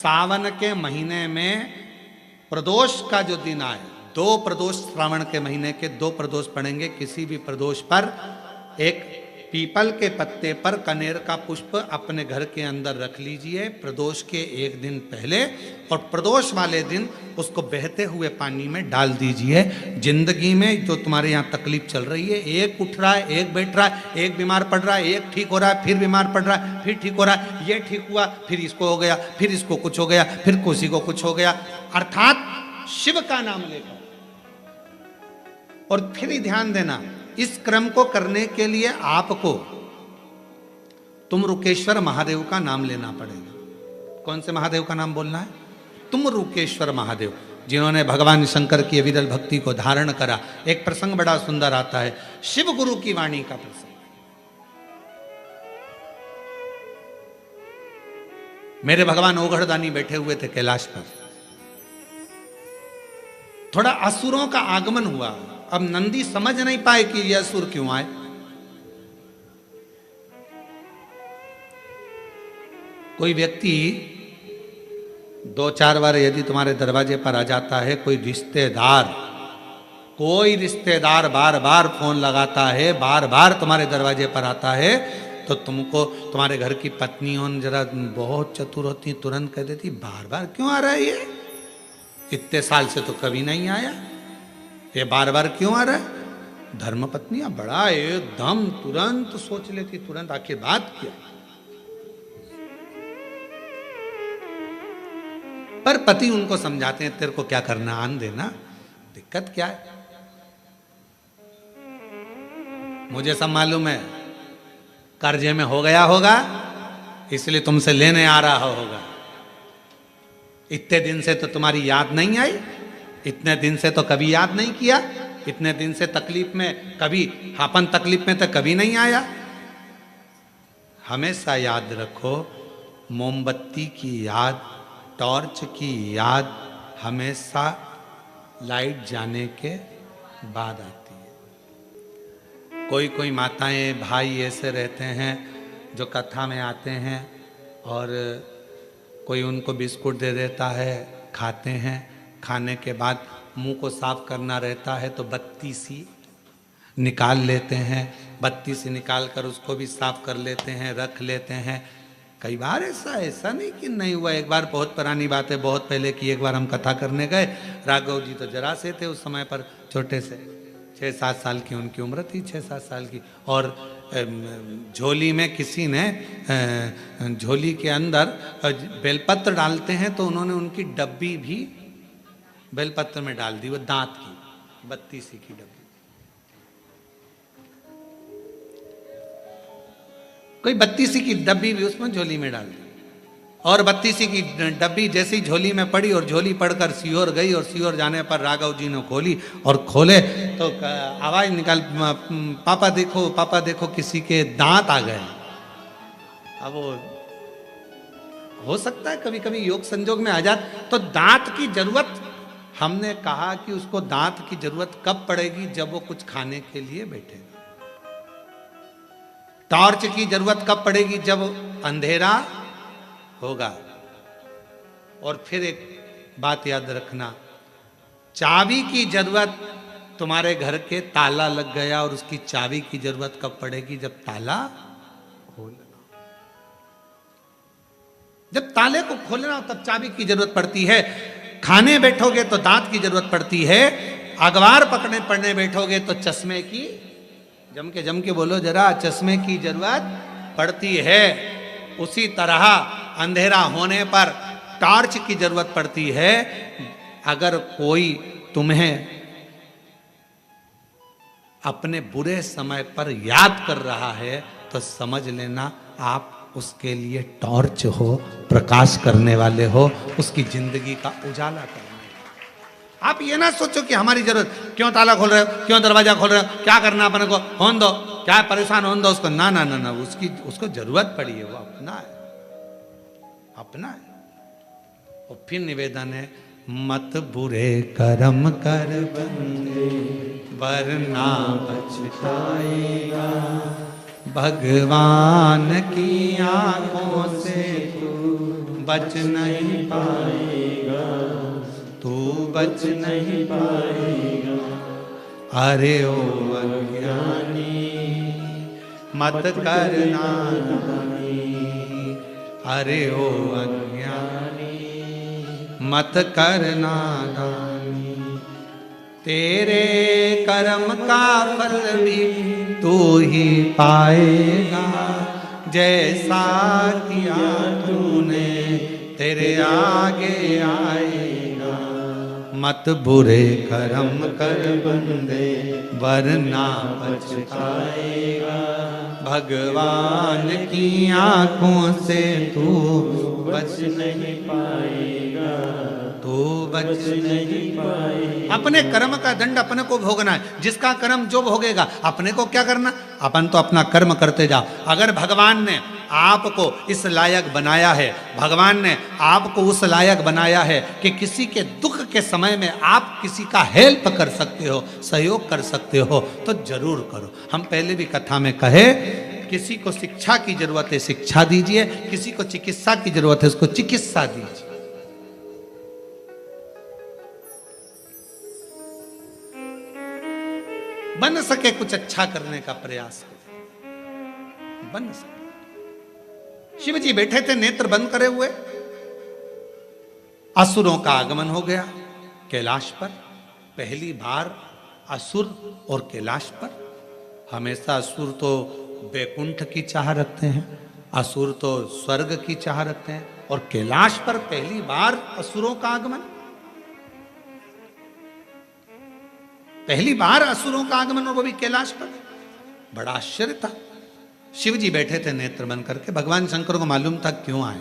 सावन के महीने में प्रदोष का जो दिन आए, 2 प्रदोष श्रावण के महीने के 2 प्रदोष पड़ेंगे। किसी भी प्रदोष पर एक पीपल के पत्ते पर कनेर का पुष्प अपने घर के अंदर रख लीजिए प्रदोष के एक दिन पहले, और प्रदोष वाले दिन उसको बहते हुए पानी में डाल दीजिए। जिंदगी में जो तुम्हारे यहाँ तकलीफ चल रही है, एक उठ रहा है, एक बैठ रहा है, एक बीमार पड़ रहा है, एक ठीक हो रहा है, फिर बीमार पड़ रहा है, फिर ठीक हो रहा है, ये ठीक हुआ, फिर इसको हो गया, फिर इसको कुछ हो गया, फिर किसी को कुछ हो गया, अर्थात शिव का नाम लेकर। और फिर ही ध्यान देना, इस क्रम को करने के लिए आपको तुम रुकेश्वर महादेव का नाम लेना पड़ेगा। कौन से महादेव का नाम बोलना है? तुम रुकेश्वर महादेव, जिन्होंने भगवान शंकर की अविरल भक्ति को धारण करा। एक प्रसंग बड़ा सुंदर आता है, शिव गुरु की वाणी का प्रसंग। मेरे भगवान ओघड़दानी बैठे हुए थे कैलाश पर, थोड़ा असुरों का आगमन हुआ। अब नंदी समझ नहीं पाए कि यह असुर क्यों आए। कोई व्यक्ति 2-4 बार यदि तुम्हारे दरवाजे पर आ जाता है, कोई रिश्तेदार बार बार फोन लगाता है, बार बार तुम्हारे दरवाजे पर आता है, तो तुमको तुम्हारे घर की पत्नियों जरा बहुत चतुर होती, तुरंत कह देती बार बार क्यों आ रहा है ये, इतने साल से तो कभी नहीं आया, ये बार बार क्यों आ रहा है। धर्म पत्नियां बड़ा एकदम तुरंत सोच लेती, तुरंत आखिर बात क्या। पर पति उनको समझाते हैं, तेरे को क्या करना, आन देना, दिक्कत क्या है, मुझे सब मालूम है, कर्जे में हो गया होगा इसलिए तुमसे लेने आ रहा होगा, इतने दिन से तो तुम्हारी याद नहीं आई, इतने दिन से तो कभी याद नहीं किया, इतने दिन से तकलीफ में कभी, अपन तकलीफ में तो कभी नहीं आया। हमेशा याद रखो, मोमबत्ती की याद, टॉर्च की याद हमेशा लाइट जाने के बाद आती है। कोई माताएं भाई ऐसे रहते हैं जो कथा में आते हैं और कोई उनको बिस्कुट दे देता है, खाते हैं, खाने के बाद मुंह को साफ करना रहता है तो बत्ती सी निकाल लेते हैं, बत्ती से निकाल कर उसको भी साफ कर लेते हैं, रख लेते हैं। कई बार ऐसा नहीं कि नहीं हुआ। एक बार, बहुत पुरानी बात है, बहुत पहले की, एक बार हम कथा करने गए, राघव जी तो जरा से थे उस समय पर, छोटे से 6-7 साल की उनकी उम्र थी, 6-7 साल की, और झोली में किसी ने झोली के अंदर बेलपत्र डालते हैं तो उन्होंने उनकी डब्बी भी बेलपत्र में डाल दी, वो दांत की 32 की डब्बी। कोई 32 की डब्बी भी उसमें झोली में डाल दी, और 32 की डब्बी जैसी झोली में पड़ी और झोली पड़कर सीहोर गई, और सीहोर जाने पर राघव जी ने खोली, और खोले तो आवाज निकाल, पापा देखो किसी के दांत आ गए। अब वो हो सकता है कभी कभी योग संजोग में आ जाए, तो दांत की जरूरत, हमने कहा कि उसको दांत की जरूरत कब पड़ेगी, जब वो कुछ खाने के लिए बैठेगा। टॉर्च की जरूरत कब पड़ेगी, जब अंधेरा होगा। और फिर एक बात याद रखना, चाबी की जरूरत, तुम्हारे घर के ताला लग गया और उसकी चाबी की जरूरत कब पड़ेगी, जब ताला खोलना, जब ताले को खोलना हो तब चाबी की जरूरत पड़ती है। खाने बैठोगे तो दांत की जरूरत पड़ती है, अखबार पढ़ने बैठोगे तो चश्मे की, जम के बोलो जरा, चश्मे की जरूरत पड़ती है। उसी तरह अंधेरा होने पर टॉर्च की जरूरत पड़ती है। अगर कोई तुम्हें अपने बुरे समय पर याद कर रहा है तो समझ लेना आप उसके लिए टॉर्च हो, प्रकाश करने वाले हो, उसकी जिंदगी का उजाला करने। आप ये ना सोचो कि हमारी जरूरत, क्यों ताला खोल रहे हो, क्यों दरवाजा खोल रहे हो, क्या करना अपने को, होन दो, क्या परेशान होन दो उसको, ना, उसको जरूरत पड़ी है, वो अपना है। और फिर निवेदन है, मत बुरे कर्म कर बंदे वरना पछताएगा, भगवान की आंखों से तू बच नहीं पाएगा, तू बच नहीं पाएगा। अरे ओ अज्ञानी मत कर नादानी, अरे ओ अज्ञानी मत कर नादानी। तेरे कर्म का फल भी तू ही पाएगा, जैसा किया तूने तेरे आगे आएगा। मत बुरे कर्म कर बंदे वरना पछताएगा। भगवान की आंखों से तू बच नहीं पाएगा, तू बच नहीं पाएगा। अपने कर्म का दंड अपने को भोगना है। जिसका कर्म जो भोगेगा, अपने को क्या करना? अपन तो अपना कर्म करते जाओ। अगर भगवान ने आपको इस लायक बनाया है, भगवान ने आपको उस लायक बनाया है कि किसी के दुख के समय में आप किसी का हेल्प कर सकते हो, सहयोग कर सकते हो, तो जरूर करो। हम पहले भी कथा में कहे, किसी को शिक्षा की जरूरत है शिक्षा दीजिए, किसी को चिकित्सा की जरूरत है उसको चिकित्सा दीजिए। बन सके कुछ अच्छा करने का प्रयास करें, बन सके। शिव जी बैठे थे नेत्र बंद करे हुए, असुरों का आगमन हो गया कैलाश पर। पहली बार असुर और कैलाश पर। हमेशा असुर तो वैकुंठ की चाह रखते हैं, असुर तो स्वर्ग की चाह रखते हैं, और कैलाश पर पहली बार असुरों का आगमन। पहली बार असुरों का आगमन, और वो भी कैलाश पर। बड़ा आश्चर्य था। शिव जी बैठे थे नेत्र बंद करके। भगवान शंकर को मालूम था क्यों आए।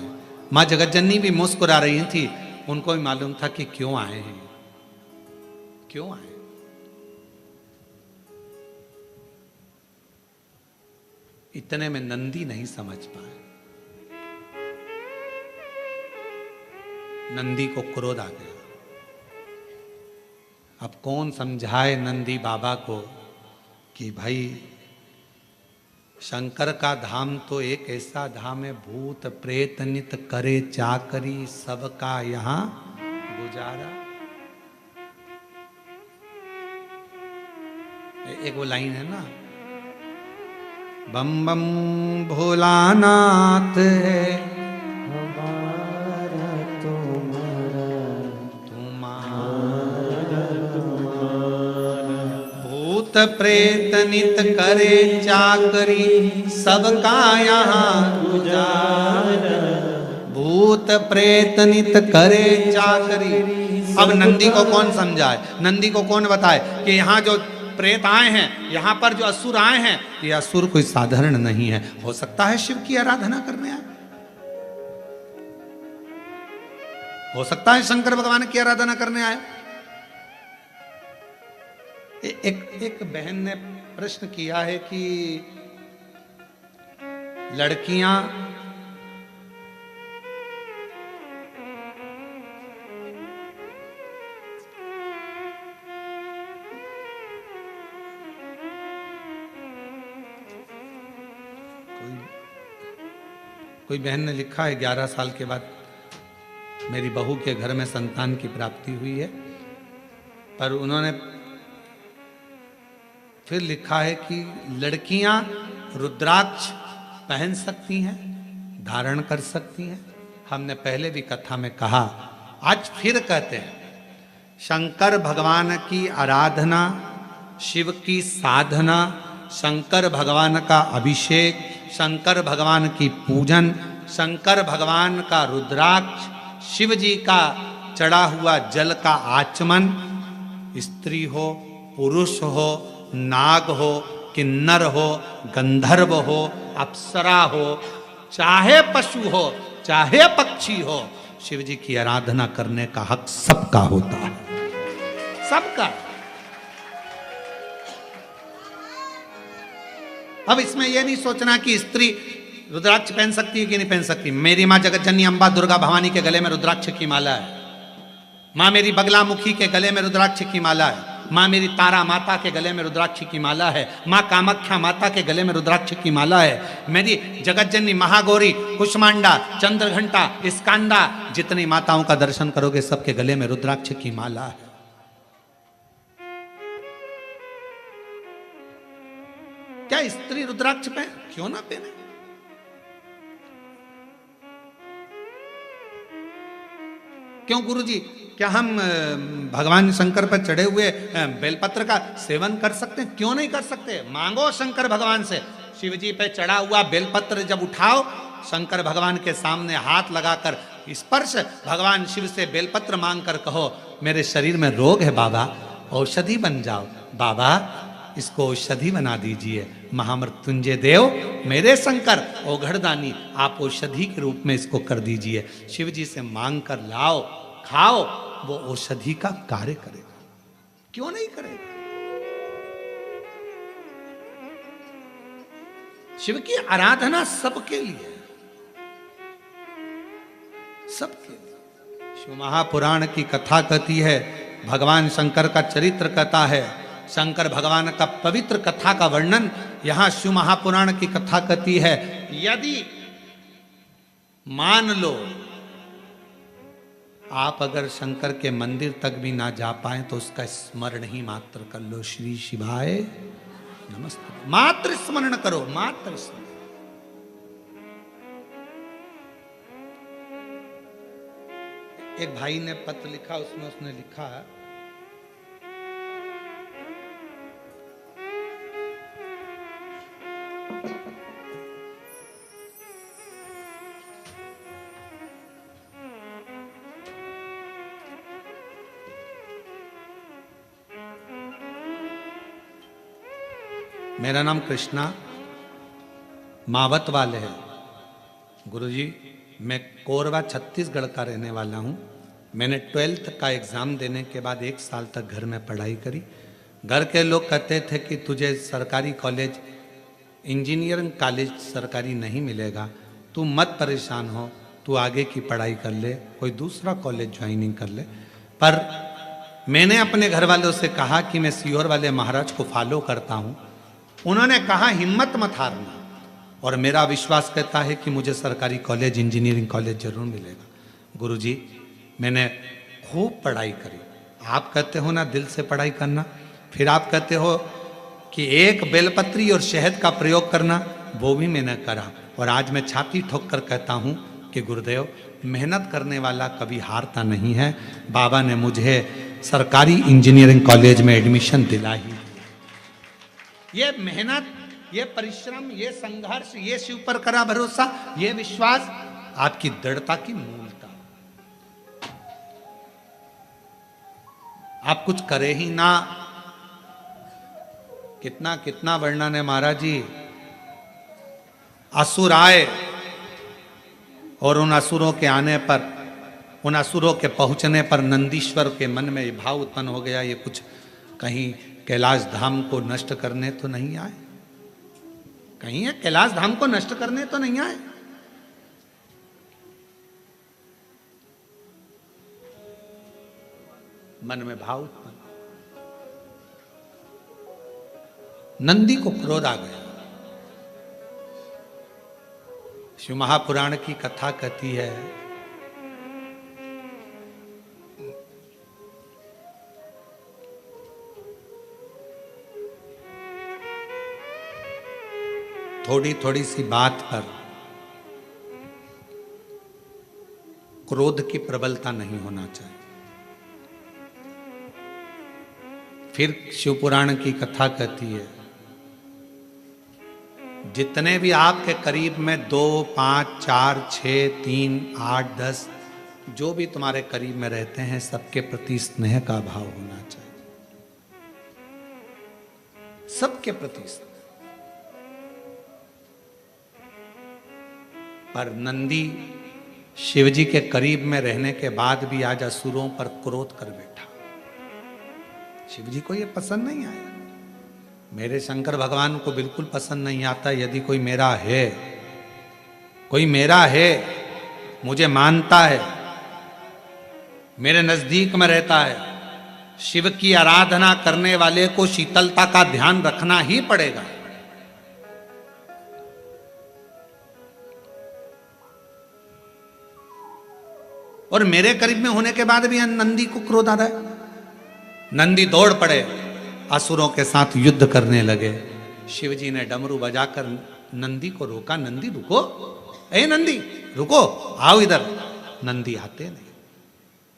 मां जगतजननी भी मुस्कुरा रही थी, उनको भी मालूम था कि क्यों आए हैं, क्यों आए। इतने में नंदी नहीं समझ पाए। नंदी को क्रोध आ गया। अब कौन समझाए नंदी बाबा को कि भाई शंकर का धाम तो एक ऐसा धाम है, भूत प्रेत नित करे चाकरी, सबका यहां गुजारा। एक वो लाइन है ना, बम बम भोलानाथ है हमारा तुम्हारा, तुम्हारा भूत प्रेत नित करे चाकरी, सबका यहाँ गुजारा। भूत प्रेत नित करे चाकरी। अब नंदी को कौन समझाए, नंदी को कौन बताए कि यहाँ जो प्रेत आए हैं, यहां पर जो असुर आए हैं, ये असुर कोई साधारण नहीं है। हो सकता है शिव की आराधना करने आए, हो सकता है शंकर भगवान की आराधना करने आए। एक बहन ने प्रश्न किया है कि लड़कियां कोई बहन ने लिखा है 11 साल के बाद मेरी बहू के घर में संतान की प्राप्ति हुई है, पर उन्होंने फिर लिखा है कि लड़कियां रुद्राक्ष पहन सकती हैं, धारण कर सकती हैं। हमने पहले भी कथा में कहा, आज फिर कहते हैं, शंकर भगवान की आराधना, शिव की साधना, शंकर भगवान का अभिषेक, शंकर भगवान की पूजन, शंकर भगवान का रुद्राक्ष, शिव जी का चढ़ा हुआ जल का आचमन, स्त्री हो, पुरुष हो, नाग हो, किन्नर हो, गंधर्व हो, अप्सरा हो, चाहे पशु हो, चाहे पक्षी हो, शिव जी की आराधना करने का हक सबका होता है, सबका। अब इसमें यह नहीं सोचना कि स्त्री रुद्राक्ष पहन सकती है कि नहीं पहन सकती। मेरी माँ जगतजननी अम्बा दुर्गा भवानी के गले में रुद्राक्ष की माला है, माँ मेरी बगलामुखी के गले में रुद्राक्ष की माला है, माँ मेरी तारा माता के गले में रुद्राक्ष की माला है, माँ कामाख्या माता के गले में रुद्राक्ष की माला है, मेरी जगतजननी महागौरी, कुष्मांडा, चंद्रघंटा, स्कांदा, जितनी माताओं का दर्शन करोगे सबके गले में रुद्राक्ष की माला है। क्या स्त्री रुद्राक्ष पहने? क्यों ना पहने? क्यों गुरुजी, क्या हम भगवान शंकर पर चढ़े हुए बेलपत्र का सेवन कर सकते हैं? क्यों नहीं कर सकते? मांगो शंकर भगवान से। शिव जी पे चढ़ा हुआ बेलपत्र जब उठाओ, शंकर भगवान के सामने हाथ लगाकर स्पर्श, भगवान शिव से बेलपत्र मांगकर कहो मेरे शरीर में रोग है बाबा, औषधि बन जाओ बाबा, इसको औषधि बना दीजिए। महामृत्युंजय देव मेरे शंकर औघड़दानी, आप औषधि के रूप में इसको कर दीजिए। शिव जी से मांग कर लाओ, खाओ, वो औषधि का कार्य करेगा। क्यों नहीं करेगा? शिव की आराधना सबके लिए, सबके लिए। शिव महापुराण की कथा कहती है, भगवान शंकर का चरित्र कहता है, शंकर भगवान का पवित्र कथा का वर्णन यहां शिव महापुराण की कथा कहती है। यदि मान लो आप अगर शंकर के मंदिर तक भी ना जा पाए तो उसका स्मरण ही मात्र कर लो, श्री शिवाय नमस्ते, मात्र स्मरण करो, मात्र स्मरण। एक भाई ने पत्र लिखा, उसमें उसने लिखा, मेरा नाम कृष्णा मावत वाले है गुरुजी, मैं कोरबा छत्तीसगढ़ का रहने वाला हूँ। मैंने 12th का एग्ज़ाम देने के बाद 1 साल तक घर में पढ़ाई करी। घर के लोग कहते थे कि तुझे सरकारी कॉलेज, इंजीनियरिंग कॉलेज सरकारी नहीं मिलेगा, तू मत परेशान हो, तू आगे की पढ़ाई कर ले, कोई दूसरा कॉलेज ज्वाइनिंग कर ले। पर मैंने अपने घर वालों से कहा कि मैं सीहोर वाले महाराज को फॉलो करता हूँ। उन्होंने कहा हिम्मत मत हारना, और मेरा विश्वास कहता है कि मुझे सरकारी कॉलेज, इंजीनियरिंग कॉलेज जरूर मिलेगा। गुरुजी, मैंने खूब पढ़ाई करी। आप कहते हो ना दिल से पढ़ाई करना, फिर आप कहते हो कि एक बेलपत्री और शहद का प्रयोग करना, वो भी मैंने करा। और आज मैं छाती ठोक कर कहता हूँ कि गुरुदेव, मेहनत करने वाला कभी हारता नहीं है। बाबा ने मुझे सरकारी इंजीनियरिंग कॉलेज में एडमिशन दिला ही। ये मेहनत, ये परिश्रम, ये संघर्ष, ये शिव पर करा भरोसा, ये विश्वास आपकी दृढ़ता की मूलता। आप कुछ करे ही ना, कितना कितना वर्णन है महाराज जी। असुर आए और उन असुरों के आने पर, उन असुरों के पहुंचने पर नंदीश्वर के मन में ये भाव उत्पन्न हो गया, ये कुछ कहीं कैलाश धाम को नष्ट करने तो नहीं आए, कहीं ये कैलाश धाम को नष्ट करने तो नहीं आए। मन में भाव उत्पन्न, नंदी को क्रोध आ गया। शिव महापुराण की कथा कहती है, थोड़ी थोड़ी सी बात पर क्रोध की प्रबलता नहीं होना चाहिए। फिर शिवपुराण की कथा कहती है, जितने भी आपके करीब में 2, 5, 4, 6, 3, 8, 10 जो भी तुम्हारे करीब में रहते हैं, सबके प्रति स्नेह का भाव होना चाहिए, सबके प्रति स्नेह। पर नंदी शिवजी के करीब में रहने के बाद भी आज असुरों पर क्रोध कर बैठा। शिवजी को ये पसंद नहीं आया, मेरे शंकर भगवान को बिल्कुल पसंद नहीं आता यदि कोई मेरा है, कोई मेरा है, मुझे मानता है, मेरे नजदीक में रहता है। शिव की आराधना करने वाले को शीतलता का ध्यान रखना ही पड़ेगा। और मेरे करीब में होने के बाद भी नंदी को क्रोध आ रहा है। नंदी दौड़ पड़े, असुरों के साथ युद्ध करने लगे। शिवजी ने डमरू बजाकर नंदी को रोका। नंदी रुको, ए नंदी रुको, आओ इधर। नंदी आते नहीं,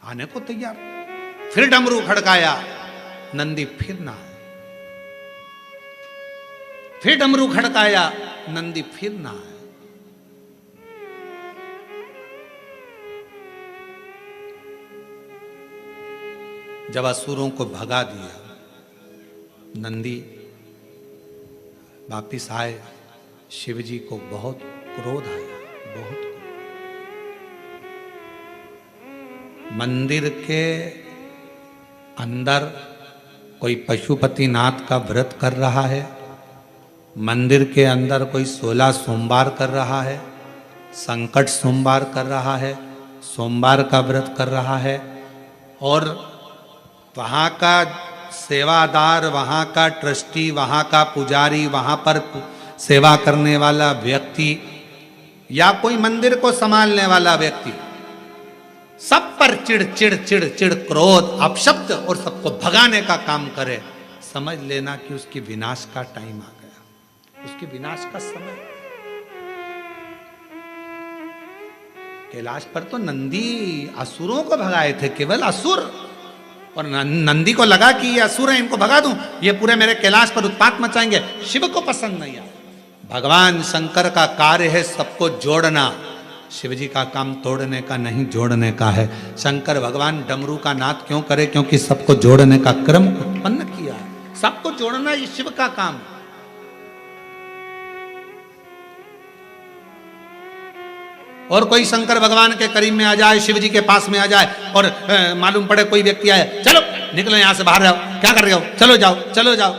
आने को तैयार। फिर डमरू खड़काया, नंदी फिर ना आए। फिर डमरू खड़काया, नंदी फिर ना आए। जब असुरों को भगा दिया, नंदी वापिस आए। शिवजी को बहुत क्रोध आया, बहुत। मंदिर के अंदर कोई पशुपतिनाथ का व्रत कर रहा है, मंदिर के अंदर कोई 16 सोमवार कर रहा है, संकट सोमवार कर रहा है, सोमवार का व्रत कर रहा है, और वहाँ का सेवादार, वहाँ का ट्रस्टी, वहाँ का पुजारी, वहाँ पर सेवा करने वाला व्यक्ति या कोई मंदिर को संभालने वाला व्यक्ति, सब पर चिड़ चिड़ चिड़ चिड़, क्रोध, अपशब्द और सबको भगाने का काम करे, समझ लेना कि उसकी विनाश का टाइम आ गया, उसकी विनाश का समय। कैलाश पर तो नंदी असुरों को भगाए थे, केवल असुर। और नंदी को लगा कि ये असुर हैं, इनको भगा दूं, ये पूरे मेरे कैलाश पर उत्पात मचाएंगे। शिव को पसंद नहीं आया। भगवान शंकर का कार्य है सबको जोड़ना, शिवजी का काम तोड़ने का नहीं, जोड़ने का है। शंकर भगवान डमरू का नाद क्यों करे? क्योंकि सबको जोड़ने का क्रम उत्पन्न किया है। सबको जोड़ना ये शिव का काम है। और कोई शंकर भगवान के करीब में आ जाए, शिव जी के पास में आ जाए और मालूम पड़े कोई व्यक्ति आए, चलो निकलो यहां से, बाहर जाओ, क्या कर रहे हो, चलो जाओ, चलो जाओ।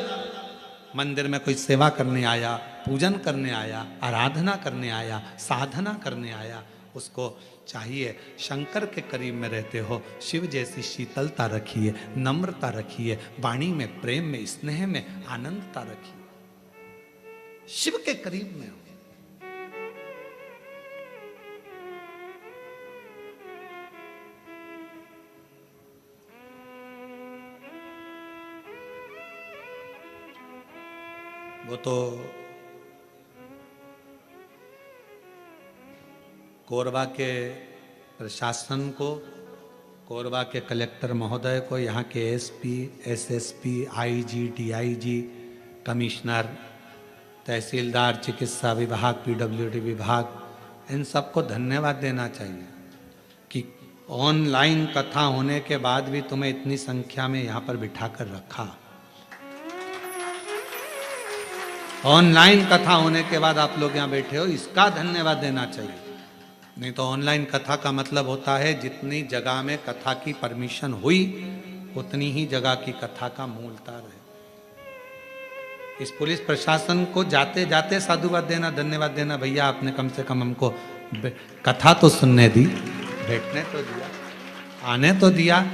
मंदिर में कोई सेवा करने आया, पूजन करने आया, आराधना करने आया, साधना करने आया, उसको चाहिए शंकर के करीब में रहते हो, शिव जैसी शीतलता रखिए, नम्रता रखिए, वाणी में प्रेम में स्नेह में आनंदता रखिए, शिव के करीब में हो। वो तो कोरबा के प्रशासन को, कोरबा के कलेक्टर महोदय को, यहाँ के SP, SSP, IG, DIG, commissioner, तहसीलदार, चिकित्सा विभाग, पीडब्ल्यूडी विभाग, इन सबको धन्यवाद देना चाहिए कि ऑनलाइन कथा होने के बाद भी तुम्हें इतनी संख्या में यहाँ पर बिठाकर रखा। ऑनलाइन कथा होने के बाद आप लोग यहाँ बैठे हो, इसका धन्यवाद देना चाहिए। नहीं तो ऑनलाइन कथा का मतलब होता है जितनी जगह में कथा की परमिशन हुई उतनी ही जगह की कथा का मूलता रहे। इस पुलिस प्रशासन को जाते जाते साधुवाद देना, धन्यवाद देना, भैया आपने कम से कम हमको कथा तो सुनने दी, बैठने तो दिया, आने तो दिया,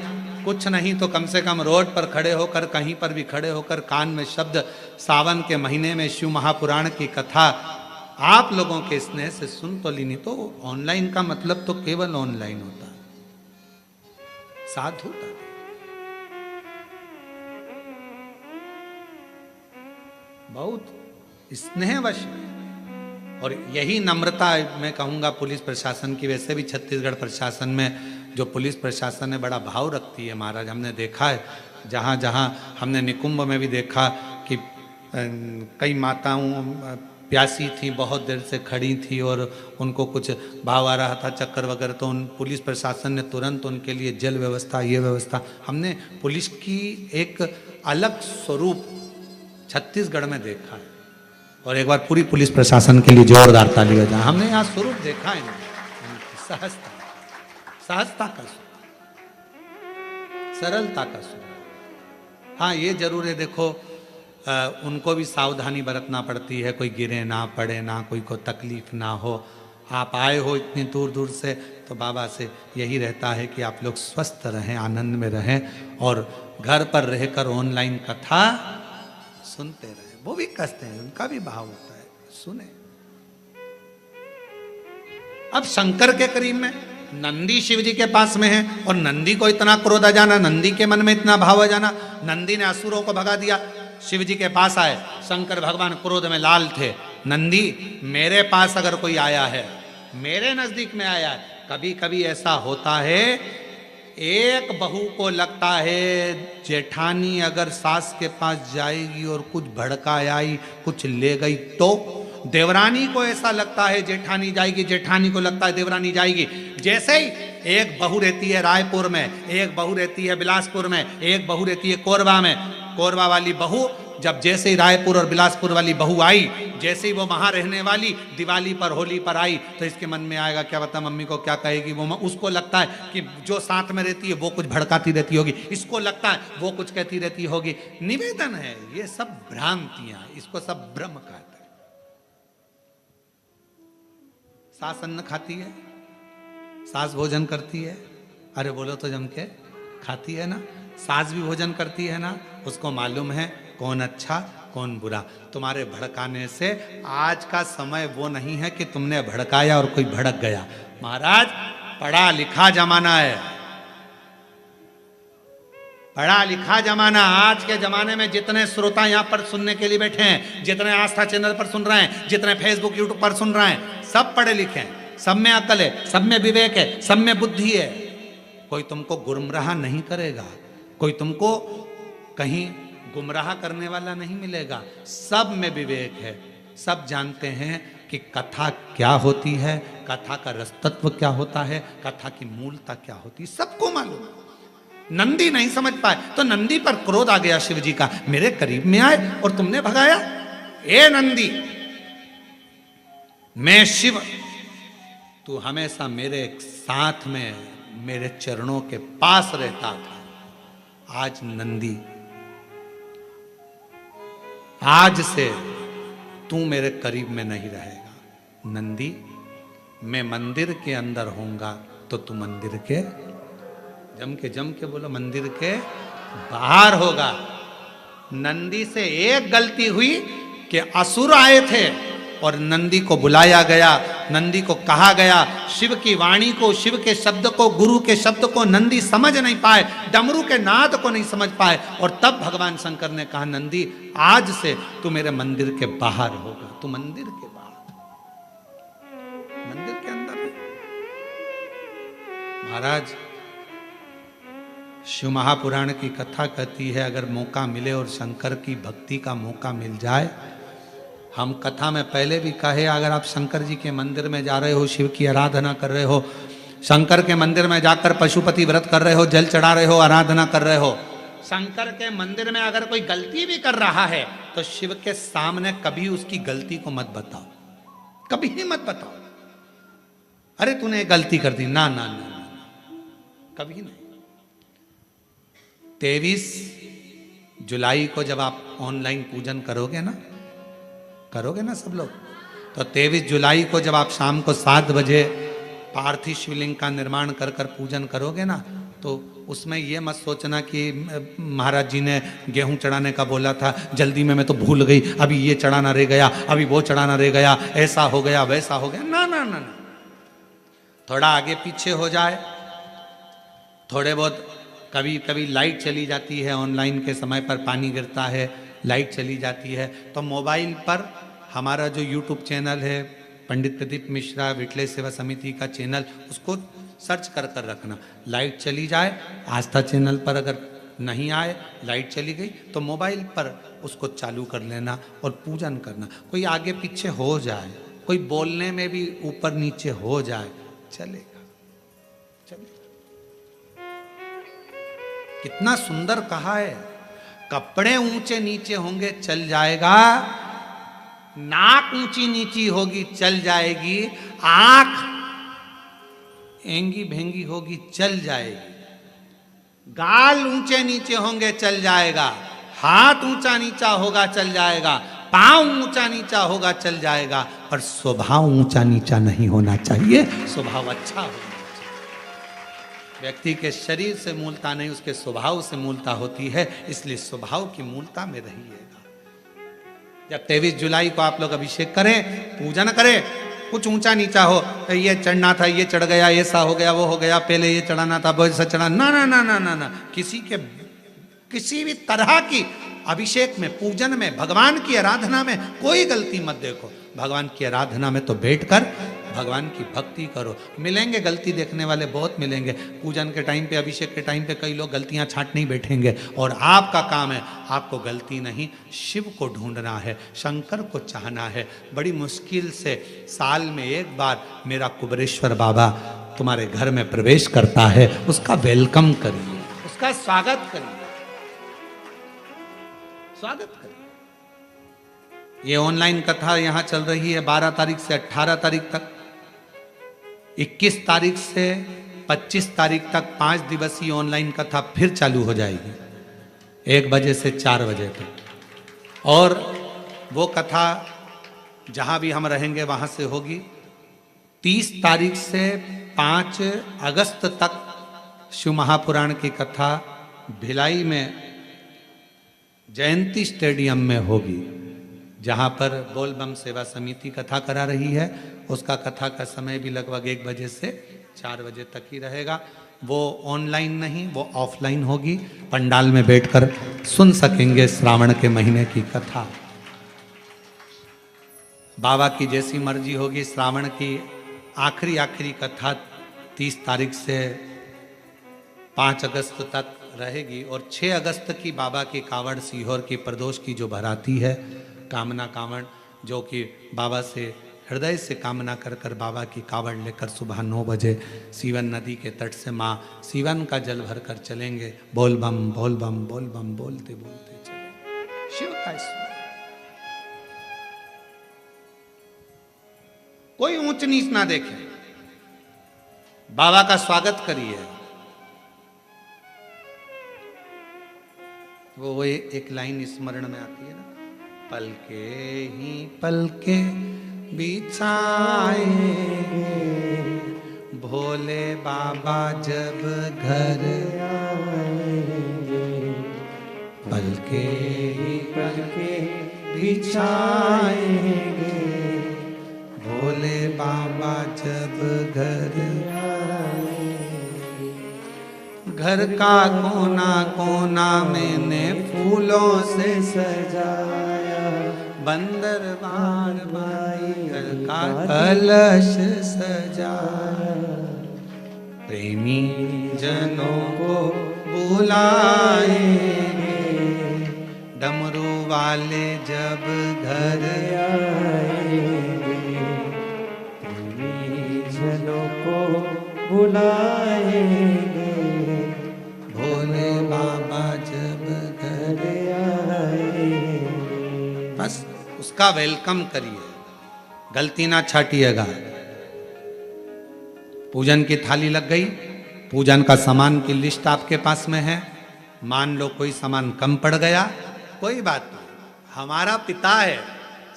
कुछ नहीं तो कम से कम रोड पर खड़े होकर, कहीं पर भी खड़े होकर कान में शब्द, सावन के महीने में शिव महापुराण की कथा आप लोगों के स्नेह से सुन तो ली। नहीं तो ऑनलाइन का मतलब तो केवल ऑनलाइन होता है, साधुता, बहुत स्नेहवश। और यही नम्रता मैं कहूँगा पुलिस प्रशासन की। वैसे भी छत्तीसगढ़ प्रशासन में जो पुलिस प्रशासन है बड़ा भाव रखती है महाराज। हमने देखा है जहाँ जहाँ हमने निकुंभ में भी देखा कि कई माताओं प्यासी थी, बहुत देर से खड़ी थी और उनको कुछ भाव आ रहा था, चक्कर वगैरह, तो उन पुलिस प्रशासन ने तुरंत उनके लिए जल व्यवस्था, ये व्यवस्था। हमने पुलिस की एक अलग स्वरूप छत्तीसगढ़ में देखा है। और एक बार पूरी पुलिस प्रशासन के लिए जोरदार ताली बजाएं। हमने यहाँ स्वरूप देखा है, सहजता, सहजता का स्वरूप, सरलता का स्वरूप। हाँ ये जरूर है, देखो उनको भी सावधानी बरतना पड़ती है, कोई गिरे ना पड़े ना, कोई को तकलीफ ना हो। आप आए हो इतनी दूर दूर से, तो बाबा से यही रहता है कि आप लोग स्वस्थ रहें, आनंद में रहें और घर पर रहकर ऑनलाइन कथा सुनते रहे। वो भी कसते हैं, उनका भी भाव होता है, सुने। अब शंकर के करीब में नंदी शिव जी के पास में है, और नंदी को इतना क्रोध आ जाना, नंदी के मन में इतना भाव आ जाना, नंदी ने असुरों को भगा दिया। शिव जी के पास आए, शंकर भगवान क्रोध में लाल थे। नंदी, मेरे पास अगर कोई आया है, मेरे नजदीक में आया है, कभी कभी ऐसा होता है, एक बहू को लगता है जेठानी अगर सास के पास जाएगी और कुछ भड़का आई, कुछ ले गई, तो देवरानी को ऐसा लगता है जेठानी जाएगी, जेठानी को लगता है देवरानी जाएगी। जैसे ही एक बहू रहती है रायपुर में, एक बहू रहती है बिलासपुर में, एक बहू रहती है कोरबा में। कोरबा वाली बहू जब जैसे ही रायपुर और बिलासपुर वाली बहू आई, जैसे ही वो वहां रहने वाली दिवाली पर होली पर आई, तो इसके मन में आएगा क्या पता मम्मी को क्या कहेगी। वो उसको लगता है कि जो साथ में रहती है वो कुछ भड़काती रहती होगी, इसको लगता है वो कुछ कहती रहती होगी। निवेदन है, ये सब भ्रांतियां, इसको सब भ्रम कहते हैं। सास अन्न खाती है, सास भोजन करती है, अरे बोलो तो जम के खाती है ना। सास भी भोजन करती है ना, उसको मालूम है कौन अच्छा कौन बुरा। तुम्हारे भड़काने से आज का समय वो नहीं है कि तुमने भड़काया और कोई भड़क गया। महाराज, पढ़ा लिखा जमाना है, पढ़ा लिखा जमाना। आज के जमाने में जितने श्रोता यहां पर सुनने के लिए बैठे हैं, जितने आस्था चैनल पर सुन रहे हैं, जितने फेसबुक यूट्यूब पर सुन रहे हैं, सब पढ़े लिखे हैं, सब में अकल है, सब में विवेक है, सब में बुद्धि है। कोई तुमको गुमराह नहीं करेगा, कोई तुमको कहीं गुमराह करने वाला नहीं मिलेगा। सब में विवेक है, सब जानते हैं कि कथा क्या होती है, कथा का रसतत्व क्या होता है, कथा की मूलता क्या होती है, सबको मालूम है। नंदी नहीं समझ पाए, तो नंदी पर क्रोध आ गया शिव जी का। मेरे करीब में आए और तुमने भगाया। ए नंदी, मैं शिव, तू हमेशा मेरे साथ में मेरे चरणों के पास रहता था। आज नंदी, आज से तू मेरे करीब में नहीं रहेगा। नंदी, मैं मंदिर के अंदर होऊंगा तो तू मंदिर के, जम के बोलो, मंदिर के बाहर होगा। नंदी से एक गलती हुई कि असुर आए थे और नंदी को बुलाया गया, नंदी को कहा गया। शिव की वाणी को, शिव के शब्द को, गुरु के शब्द को नंदी समझ नहीं पाए, डमरू के नाद को नहीं समझ पाए। और तब भगवान शंकर ने कहा, नंदी, आज से तू मेरे मंदिर के बाहर होगा। तू मंदिर के बाहर, मंदिर के अंदर है। महाराज, शिव महापुराण की कथा कहती है, अगर मौका मिले और शंकर की भक्ति का मौका मिल जाए, हम कथा में पहले भी कहे, अगर आप शंकर जी के मंदिर में जा रहे हो, शिव की आराधना कर रहे हो, शंकर के मंदिर में जाकर पशुपति व्रत कर रहे हो, जल चढ़ा रहे हो, आराधना कर रहे हो, शंकर के मंदिर में अगर कोई गलती भी कर रहा है, तो शिव के सामने कभी उसकी गलती को मत बताओ, कभी ही मत बताओ। अरे तूने गलती कर दी, ना ना ना, कभी नहीं। 23 जुलाई को जब आप ऑनलाइन पूजन करोगे ना सब लोग, तो 23 जुलाई को जब आप शाम को 7 बजे पार्थिव शिवलिंग का निर्माण कर कर पूजन करोगे ना, तो उसमें ये मत सोचना कि महाराज जी ने गेहूं चढ़ाने का बोला था, जल्दी में मैं तो भूल गई, अभी ये चढ़ाना रह गया, अभी वो चढ़ाना रह गया, ऐसा हो गया वैसा हो गया। ना ना ना ना, थोड़ा आगे पीछे हो जाए, थोड़े बहुत, कभी कभी लाइट चली जाती है, ऑनलाइन के समय पर पानी गिरता है, लाइट चली जाती है, तो मोबाइल पर हमारा जो यूट्यूब चैनल है, पंडित प्रदीप मिश्रा विटलेश सेवा समिति का चैनल, उसको सर्च कर कर रखना। लाइट चली जाए, आस्था चैनल पर अगर नहीं आए, लाइट चली गई, तो मोबाइल पर उसको चालू कर लेना और पूजन करना। कोई आगे पीछे हो जाए, कोई बोलने में भी ऊपर नीचे हो जाए, चलेगा, चलेगा। कितना सुंदर कहा है, कपड़े ऊंचे नीचे होंगे चल जाएगा, नाक ऊंची नीची होगी चल जाएगी, आंख एंगी भेंगी होगी चल जाएगी, गाल ऊंचे नीचे होंगे चल जाएगा, हाथ ऊंचा नीचा होगा चल जाएगा, पांव ऊंचा नीचा होगा चल जाएगा, पर स्वभाव ऊंचा नीचा नहीं होना चाहिए, स्वभाव अच्छा होना चाहिए। व्यक्ति के शरीर से मूलता नहीं, उसके स्वभाव से मूलता होती है, इसलिए स्वभाव की मूलता में रहिएगा। जब 23 जुलाई को आप लोग अभिषेक करें, पूजन करें, कुछ ऊंचा नीचा हो, ये चढ़ना था, ये चढ़ गया, ऐसा हो गया, वो हो गया, पहले ये चढ़ाना था, वैसा चढ़ा, ना ना ना ना ना ना, किसी भी तरह की अभिषेक में, पूजन में, भगवान की आराधना में कोई गलती मत देखो। भगवान की आराधना में तो बैठकर भगवान की भक्ति करो। मिलेंगे गलती देखने वाले, बहुत मिलेंगे। पूजन के टाइम पे, अभिषेक के टाइम पे कई लोग गलतियां छांटने ही बैठेंगे, और आपका काम है, आपको गलती नहीं, शिव को ढूंढना है, शंकर को चाहना है। बड़ी मुश्किल से साल में एक बार मेरा कुबेरेश्वर बाबा तुम्हारे घर में प्रवेश करता है, उसका वेलकम करिए, उसका स्वागत करिए, स्वागत करिए। ये ऑनलाइन कथा यहां चल रही है 12 तारीख से 18 तारीख तक, 21 तारीख से 25 तारीख तक 5 दिवसीय ऑनलाइन कथा फिर चालू हो जाएगी, 1 बजे से 4 बजे तक। और वो कथा जहां भी हम रहेंगे वहां से होगी। 30 तारीख से 5 अगस्त तक शिव महापुराण की कथा भिलाई में जयंती स्टेडियम में होगी, जहां पर बोल बम सेवा समिति कथा करा रही है। उसका कथा का समय भी लगभग 1 बजे से 4 बजे तक ही रहेगा। वो ऑनलाइन नहीं, वो ऑफलाइन होगी, पंडाल में बैठकर सुन सकेंगे श्रावण के महीने की कथा। बाबा की जैसी मर्जी होगी, श्रावण की आखिरी कथा 30 तारीख से 5 अगस्त तक रहेगी, और 6 अगस्त की बाबा की कावड़ सीहोर की प्रदोष की जो भराती है, कामना कावड़, जो कि बाबा से हृदय से कामना कर कर बाबा की कावड़ लेकर सुबह 9 बजे सीवन नदी के तट से माँ सीवन का जल भर कर चलेंगे। बोल बम बोल बम बोल बम बोलते बोलते चलेंगे। शिव का स्मरण, कोई ऊंच नीच ना देखे, बाबा का स्वागत करिए। वो एक लाइन स्मरण में आती है ना, पलके ही पलके बिछाए भोले बाबा जब घर आएंगे, पलके ही पलके बिछाएंगे भोले बाबा जब घर आएंगे। घर का कोना कोना मैंने फूलों से सजाया, बंदर बार बाई घर का कलश सजाया, प्रेमी जनों को बुलाएंगे डमरू वाले जब घर आएंगे, प्रेमी जनों को बुलाएंगे भोले बाबा जब घर आएंगे। बस उसका वेलकम करिए, गलती ना छाटिएगा। पूजन की थाली लग गई, पूजन का सामान की लिस्ट आपके पास में है। मान लो कोई सामान कम पड़ गया, कोई बात नहीं, हमारा पिता है,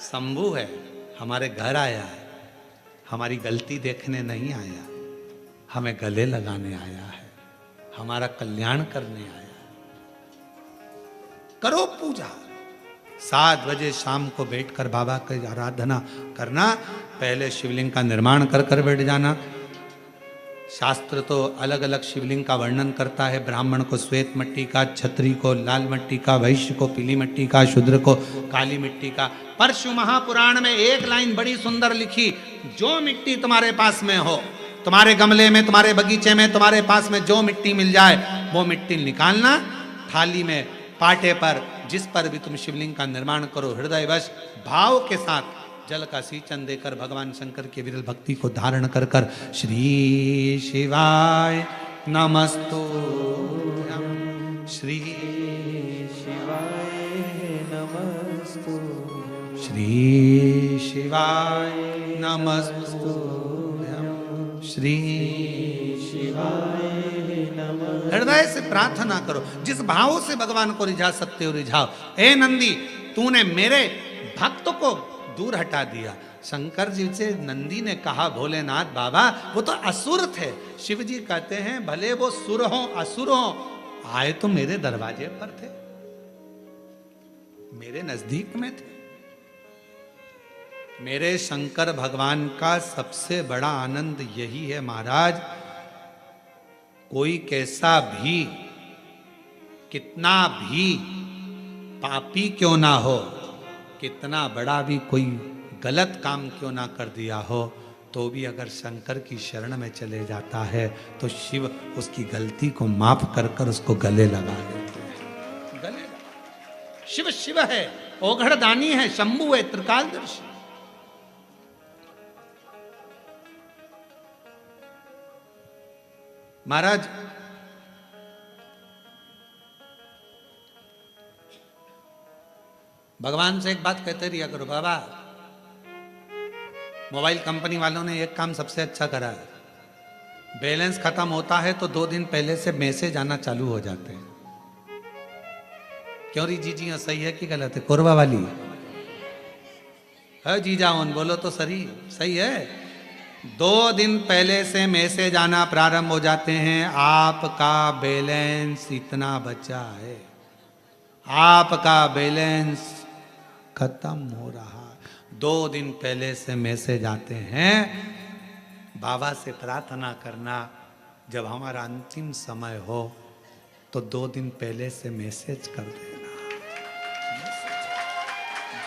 शंभू है, हमारे घर आया है, हमारी गलती देखने नहीं आया, हमें गले लगाने आया है, हमारा कल्याण करने आया है। करो पूजा। 7 बजे शाम को बैठकर बाबा की आराधना करना। पहले शिवलिंग का निर्माण कर कर बैठ जाना। शास्त्र तो अलग अलग शिवलिंग का वर्णन करता है। ब्राह्मण को श्वेत मिट्टी का, क्षत्रिय को लाल मिट्टी का, वैश्य को पीली मिट्टी का, शूद्र को काली मिट्टी का। पर शिव महापुराण में एक लाइन बड़ी सुंदर लिखी, जो मिट्टी तुम्हारे पास में हो, तुम्हारे गमले में, तुम्हारे बगीचे में, तुम्हारे पास में जो मिट्टी मिल जाए वो मिट्टी निकालना। थाली में, पाटे पर, जिस पर भी तुम शिवलिंग का निर्माण करो, हृदयवश भाव के साथ जल का सिंचन देकर भगवान शंकर की विरल भक्ति को धारण कर कर श्री शिवाय नमस्तुभ्यं, श्री शिवाय नमस्तुभ्यं, श्री शिवाय नमस्तुभ्यं, श्री शिवाय नमः। हृदय से प्रार्थना करो, जिस भाव से भगवान को रिझा सकते हो रिझाओ। ए नंदी, तूने मेरे भक्त को दूर हटा दिया। शंकर जी से नंदी ने कहा, भोलेनाथ बाबा वो तो असुर थे। शिव जी कहते हैं भले वो सुर हो असुर हो, आए तो मेरे दरवाजे पर थे, मेरे नजदीक में थे। मेरे शंकर भगवान का सबसे बड़ा आनंद यही है महाराज, कोई कैसा भी कितना भी पापी क्यों ना हो, कितना बड़ा भी कोई गलत काम क्यों ना कर दिया हो, तो भी अगर शंकर की शरण में चले जाता है तो शिव उसकी गलती को माफ कर कर उसको गले लगा देते हैं। गले लगा। शिव शिव है, ओघड़ दानी है, शंभु है, त्रिकालदर्शी। महाराज भगवान से एक बात कहते रहिया करो, बाबा मोबाइल कंपनी वालों ने एक काम सबसे अच्छा करा है, बैलेंस खत्म होता है तो 2 दिन पहले से मैसेज आना चालू हो जाते हैं। क्यों री जीजी सही है कि गलत है? कोरबा वाली है जीजा ओन बोलो तो सही है। 2 दिन पहले से मैसेज आना प्रारंभ हो जाते हैं, आपका बैलेंस इतना बचा है, आपका बैलेंस खत्म हो रहा। 2 दिन पहले से मैसेज आते हैं। बाबा से प्रार्थना करना, जब हमारा अंतिम समय हो तो 2 दिन पहले से मैसेज कर देना।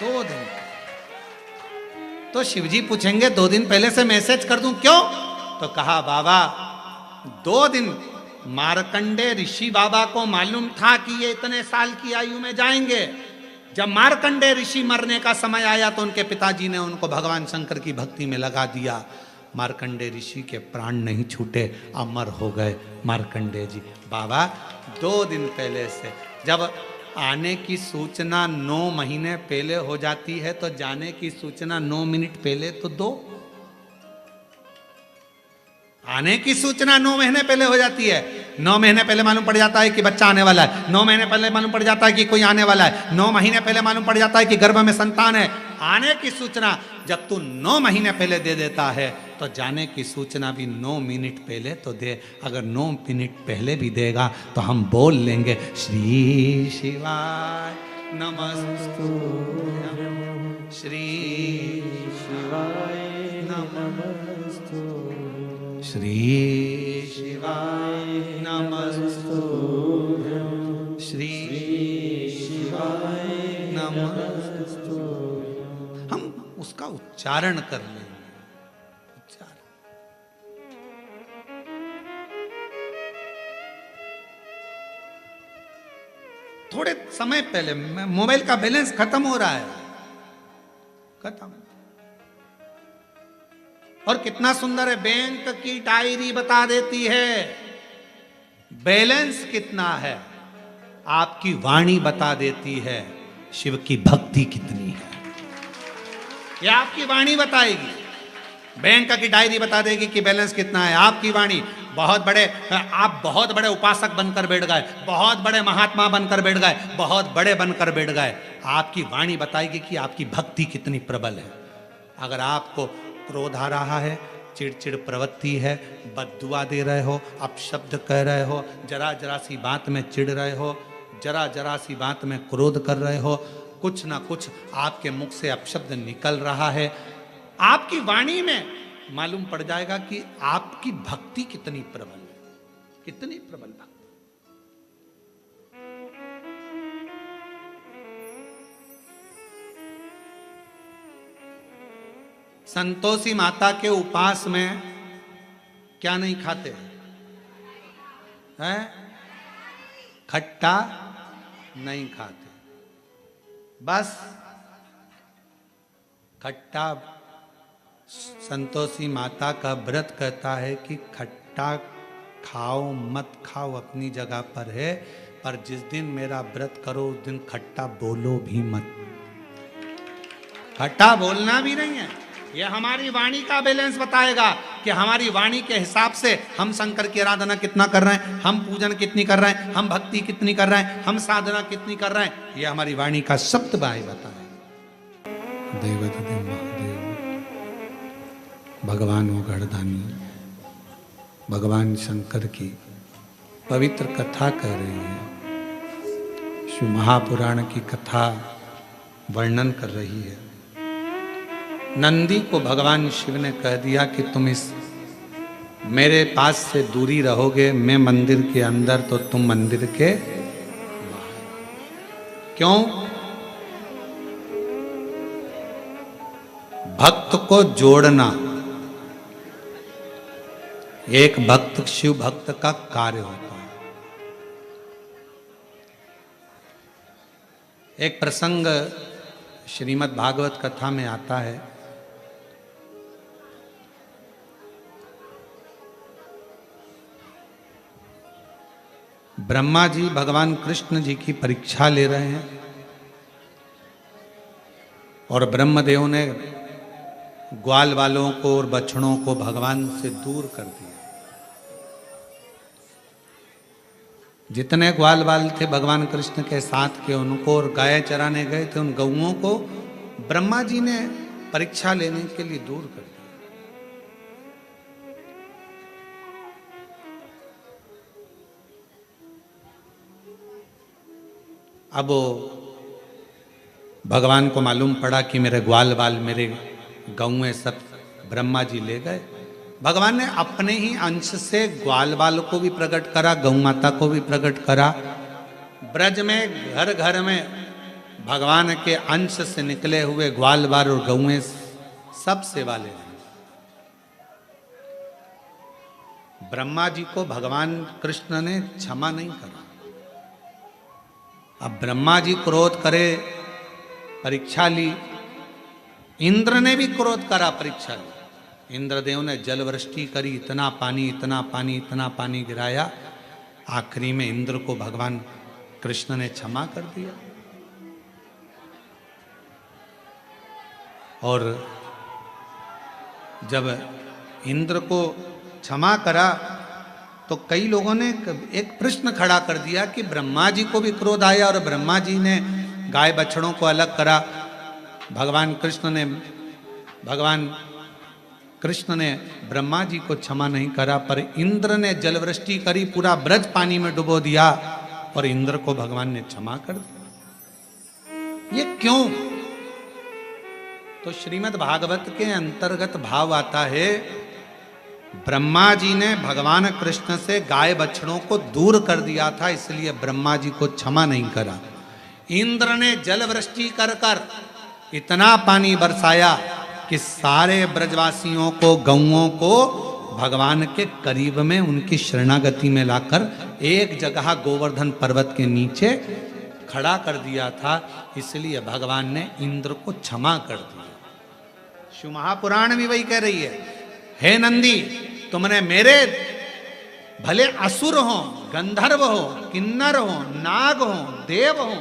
2 दिन तो शिवजी पूछेंगे 2 दिन पहले से मैसेज कर दूं क्यों? तो कहा बाबा 2 दिन मार्कंडे ऋषि बाबा को मालूम था कि ये इतने साल की आयु में जाएंगे। जब मार्कंडे ऋषि मरने का समय आया तो उनके पिताजी ने उनको भगवान शंकर की भक्ति में लगा दिया। मार्कंडे ऋषि के प्राण नहीं छूटे, अमर हो गए मार्कंडे जी। बाबा 2 दिन पहले से, जब आने की सूचना 9 महीने पहले हो जाती है तो जाने की सूचना 9 मिनट पहले तो दो। आने की सूचना 9 महीने पहले हो जाती है। 9 महीने पहले मालूम पड़ जाता है कि बच्चा आने वाला है, 9 महीने पहले मालूम पड़ जाता है कि कोई आने वाला है, 9 महीने पहले मालूम पड़ जाता है कि गर्भ में संतान है। आने की सूचना जब तू 9 महीने पहले दे देता है तो जाने की सूचना भी 9 मिनट पहले तो दे। अगर 9 मिनट पहले भी देगा तो हम बोल लेंगे श्री शिवाय नमस्तु, श्री शिवाय नमस्तु, श्री शिवाय नमस्तु, श्री शिवाय नमस्तु। हम उसका उच्चारण कर लेंगे। थोड़े समय पहले मोबाइल का बैलेंस खत्म हो रहा है, खत्म। और कितना सुंदर है, बैंक की डायरी बता देती है बैलेंस कितना है, आपकी वाणी बता देती है शिव की भक्ति कितनी है। यह आपकी वाणी बताएगी। बैंक की डायरी बता देगी कि बैलेंस कितना है, आपकी वाणी। आप बहुत बड़े उपासक बनकर बैठ गए, बहुत बड़े महात्मा बनकर बैठ गए, बहुत बड़े बनकर बैठ गए, आपकी वाणी बताएगी कि आपकी भक्ति कितनी प्रबल है। अगर आपको क्रोध आ रहा है, चिड़चिड़ प्रवृत्ति है, बद्दुआ दे रहे हो, अपशब्द कह रहे हो, जरा जरा सी बात में चिढ़ रहे हो, जरा जरा सी बात में क्रोध कर रहे हो, कुछ ना कुछ आपके मुख से अपशब्द निकल रहा है, आपकी वाणी में मालूम पड़ जाएगा कि आपकी भक्ति कितनी प्रबल है, कितनी प्रबल भक्ति। संतोषी माता के उपास में क्या नहीं खाते हैं? खट्टा नहीं खाते, बस खट्टा। संतोषी माता का व्रत कहता है कि खट्टा खाओ मत खाओ अपनी जगह पर है, पर जिस दिन मेरा व्रत करो उस दिन खट्टा बोलो भी मत। खट्टा बोलना भी नहीं है। यह हमारी वाणी का बैलेंस बताएगा कि हमारी वाणी के हिसाब से हम शंकर की आराधना कितना कर रहे हैं, हम पूजन कितनी कर रहे हैं, हम भक्ति कितनी कर रहे हैं, हम साधना कितनी कर रहे हैं। यह हमारी वाणी का शब्द बाय बताएगा। देवदेव महादेव भगवान ओगढ़दानी भगवान शंकर की पवित्र कथा कह रही है। शिव महापुराण की कथा वर्णन कर रही है। नंदी को भगवान शिव ने कह दिया कि तुम इस मेरे पास से दूरी रहोगे, मैं मंदिर के अंदर तो तुम मंदिर के बाहर। क्यों? भक्त को जोड़ना एक भक्त शिव भक्त का कार्य होता है। एक प्रसंग श्रीमद् भागवत कथा में आता है। ब्रह्मा जी भगवान कृष्ण जी की परीक्षा ले रहे हैं और ब्रह्मदेव ने ग्वाल वालों को और बछड़ों को भगवान से दूर कर दिया। जितने ग्वाल वाल थे भगवान कृष्ण के साथ के, उनको और गाय चराने गए थे, उन गऊओं को ब्रह्मा जी ने परीक्षा लेने के लिए दूर कर दिया। अब भगवान को मालूम पड़ा कि मेरे ग्वाल वाल, मेरे गऊँ सब ब्रह्मा जी ले गए। भगवान ने अपने ही अंश से ग्वाल वाल को भी प्रकट करा, गौ माता को भी प्रकट करा। ब्रज में घर घर में भगवान के अंश से निकले हुए ग्वाल वाल और गौएं सब सेवा ले रहे। ब्रह्मा जी को भगवान कृष्ण ने क्षमा नहीं करा। अब ब्रह्मा जी क्रोध करे, परीक्षा ली। इंद्र ने भी क्रोध करा, परीक्षा ली। इंद्रदेव ने जल वृष्टि करी, इतना पानी इतना पानी इतना पानी गिराया। आखिरी में इंद्र को भगवान कृष्ण ने क्षमा कर दिया। और जब इंद्र को क्षमा करा तो कई लोगों ने एक प्रश्न खड़ा कर दिया कि ब्रह्मा जी को भी क्रोध आया और ब्रह्मा जी ने गाय बछड़ों को अलग करा। भगवान कृष्ण ने ब्रह्मा जी को क्षमा नहीं करा, पर इंद्र ने जलवृष्टि करी, पूरा ब्रज पानी में डुबो दिया और इंद्र को भगवान ने क्षमा कर दिया। ये क्यों? तो श्रीमद् भागवत के अंतर्गत भाव आता है, ब्रह्मा जी ने भगवान कृष्ण से गाय बछड़ों को दूर कर दिया था, इसलिए ब्रह्मा जी को क्षमा नहीं करा। इंद्र ने जलवृष्टि कर कर इतना पानी बरसाया कि सारे ब्रजवासियों को, गौओं को भगवान के करीब में उनकी शरणागति में लाकर एक जगह गोवर्धन पर्वत के नीचे खड़ा कर दिया था। इसलिए भगवान ने इंद्र को क्षमा कर दिया। शिव महापुराण भी वही कह रही है, हे नंदी, तुमने मेरे भले असुर हो, गंधर्व हो, किन्नर हो, नाग हो, देव हो,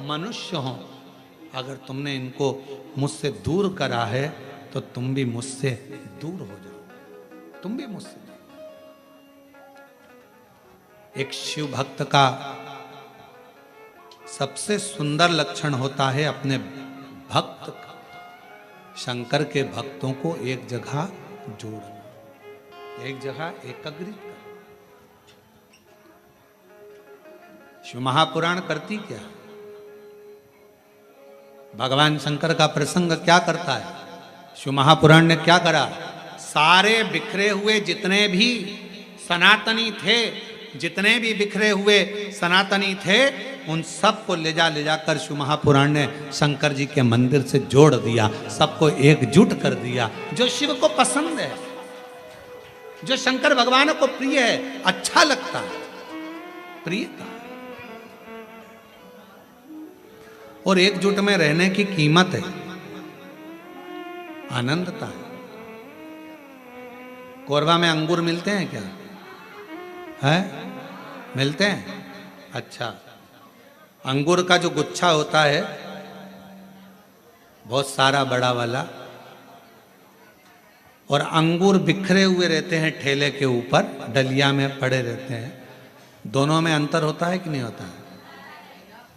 मनुष्य हो, अगर तुमने इनको मुझसे दूर करा है तो तुम भी मुझसे दूर हो जाओ, तुम भी मुझसे। एक शिव भक्त का सबसे सुंदर लक्षण होता है अपने भक्त का, शंकर के भक्तों को एक जगह जोड़ना, एक जगह एकत्रित करना। शिव महापुराण करती क्या? भगवान शंकर का प्रसंग क्या करता है? शिव महापुराण ने क्या करा? सारे बिखरे हुए जितने भी सनातनी थे, जितने भी बिखरे हुए सनातनी थे, उन सबको ले जाकर शिव महापुराण ने शंकर जी के मंदिर से जोड़ दिया, सबको एकजुट कर दिया। जो शिव को पसंद है, जो शंकर भगवान को प्रिय है, अच्छा लगता है, प्रियता। और एकजुट में रहने की कीमत है, आनंदता है। कोरबा में अंगूर मिलते हैं क्या? है? मिलते हैं? अच्छा, अंगूर का जो गुच्छा होता है बहुत सारा बड़ा वाला, और अंगूर बिखरे हुए रहते हैं ठेले के ऊपर, डलिया में पड़े रहते हैं। दोनों में अंतर होता है कि नहीं होता है?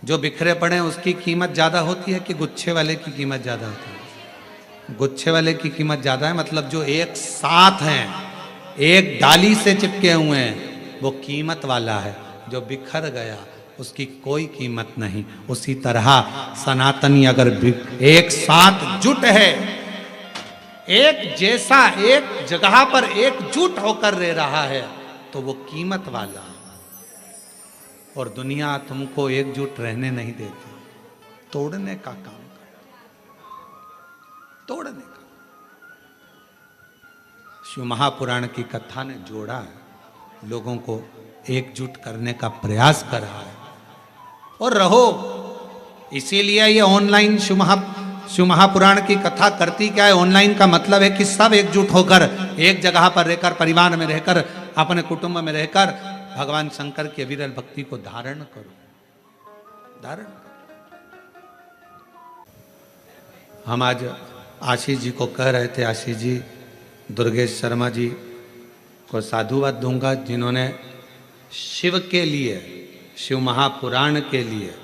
जो बिखरे पड़े हैं उसकी कीमत ज़्यादा होती है कि गुच्छे वाले की कीमत ज़्यादा होती है? गुच्छे वाले की कीमत ज्यादा है, मतलब जो एक साथ हैं, एक डाली से चिपके हुए हैं, वो कीमत वाला है। जो बिखर गया उसकी कोई कीमत नहीं। उसी तरह सनातनी अगर एक साथ जुट है, एक जैसा एक जगह पर एकजुट होकर रह रहा है, तो वो कीमत वाला। और दुनिया तुमको एकजुट रहने नहीं देती, तोड़ने का काम कर, तोड़ने का। शिव महापुराण की कथा ने जोड़ा है, लोगों को एकजुट करने का प्रयास कर रहा है। और रहो, इसीलिए ये ऑनलाइन शिव महापुराण की कथा करती क्या है? ऑनलाइन का मतलब है कि सब एकजुट होकर एक जगह पर रहकर, परिवार में रहकर, अपने कुटुंब में रहकर भगवान शंकर की अविरल भक्ति को धारण करो, धारण करो। हम आज आशीष जी को कह रहे थे, आशीष जी दुर्गेश शर्मा जी को साधुवाद दूंगा, जिन्होंने शिव के लिए, शिव महापुराण के लिए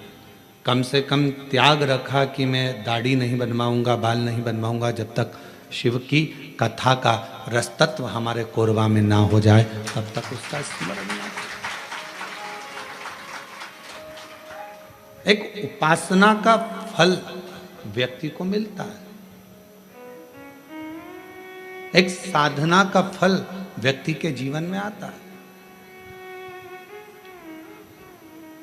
कम से कम त्याग रखा कि मैं दाढ़ी नहीं बनवाऊंगा, बाल नहीं बनवाऊंगा जब तक शिव की कथा का रसतत्व हमारे कोरबा में ना हो जाए, तब तक उसका स्मरण ना। एक उपासना का फल व्यक्ति को मिलता है, एक साधना का फल व्यक्ति के जीवन में आता है।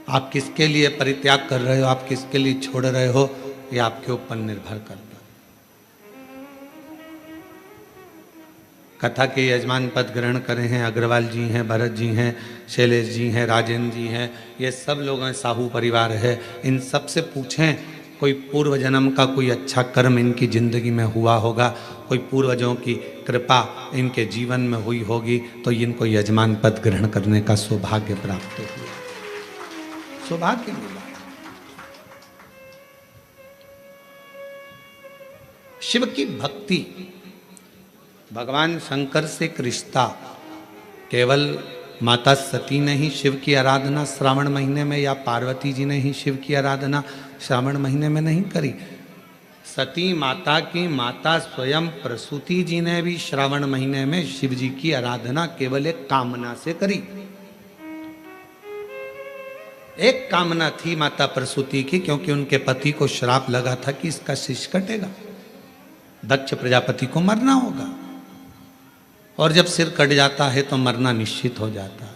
आप किसके लिए परित्याग कर रहे हो, आप किसके लिए छोड़ रहे हो, ये आपके ऊपर निर्भर करता है। कथा के यजमान पद ग्रहण करे हैं अग्रवाल जी हैं, भरत जी हैं, शैलेश जी हैं, राजेंद्र जी हैं, ये सब लोग हैं, साहू परिवार है। इन सब से पूछें कोई पूर्व जन्म का कोई अच्छा कर्म इनकी जिंदगी में हुआ होगा, कोई पूर्वजों की कृपा इनके जीवन में हुई होगी, तो इनको यजमान पद ग्रहण करने का सौभाग्य प्राप्त हुआ, सौभाग्य मिला। शिव की भक्ति, भगवान शंकर से एक रिश्ता, केवल माता सती ने ही शिव की आराधना श्रावण महीने में, या पार्वती जी ने ही शिव की आराधना श्रावण महीने में नहीं करी। सती माता की माता स्वयं प्रसूति जी ने भी श्रावण महीने में शिव जी की आराधना केवल एक कामना से करी। एक कामना थी माता प्रसूति की, क्योंकि उनके पति को श्राप लगा था कि इसका शिश कटेगा, दक्ष प्रजापति को मरना होगा, और जब सिर कट जाता है तो मरना निश्चित हो जाता है।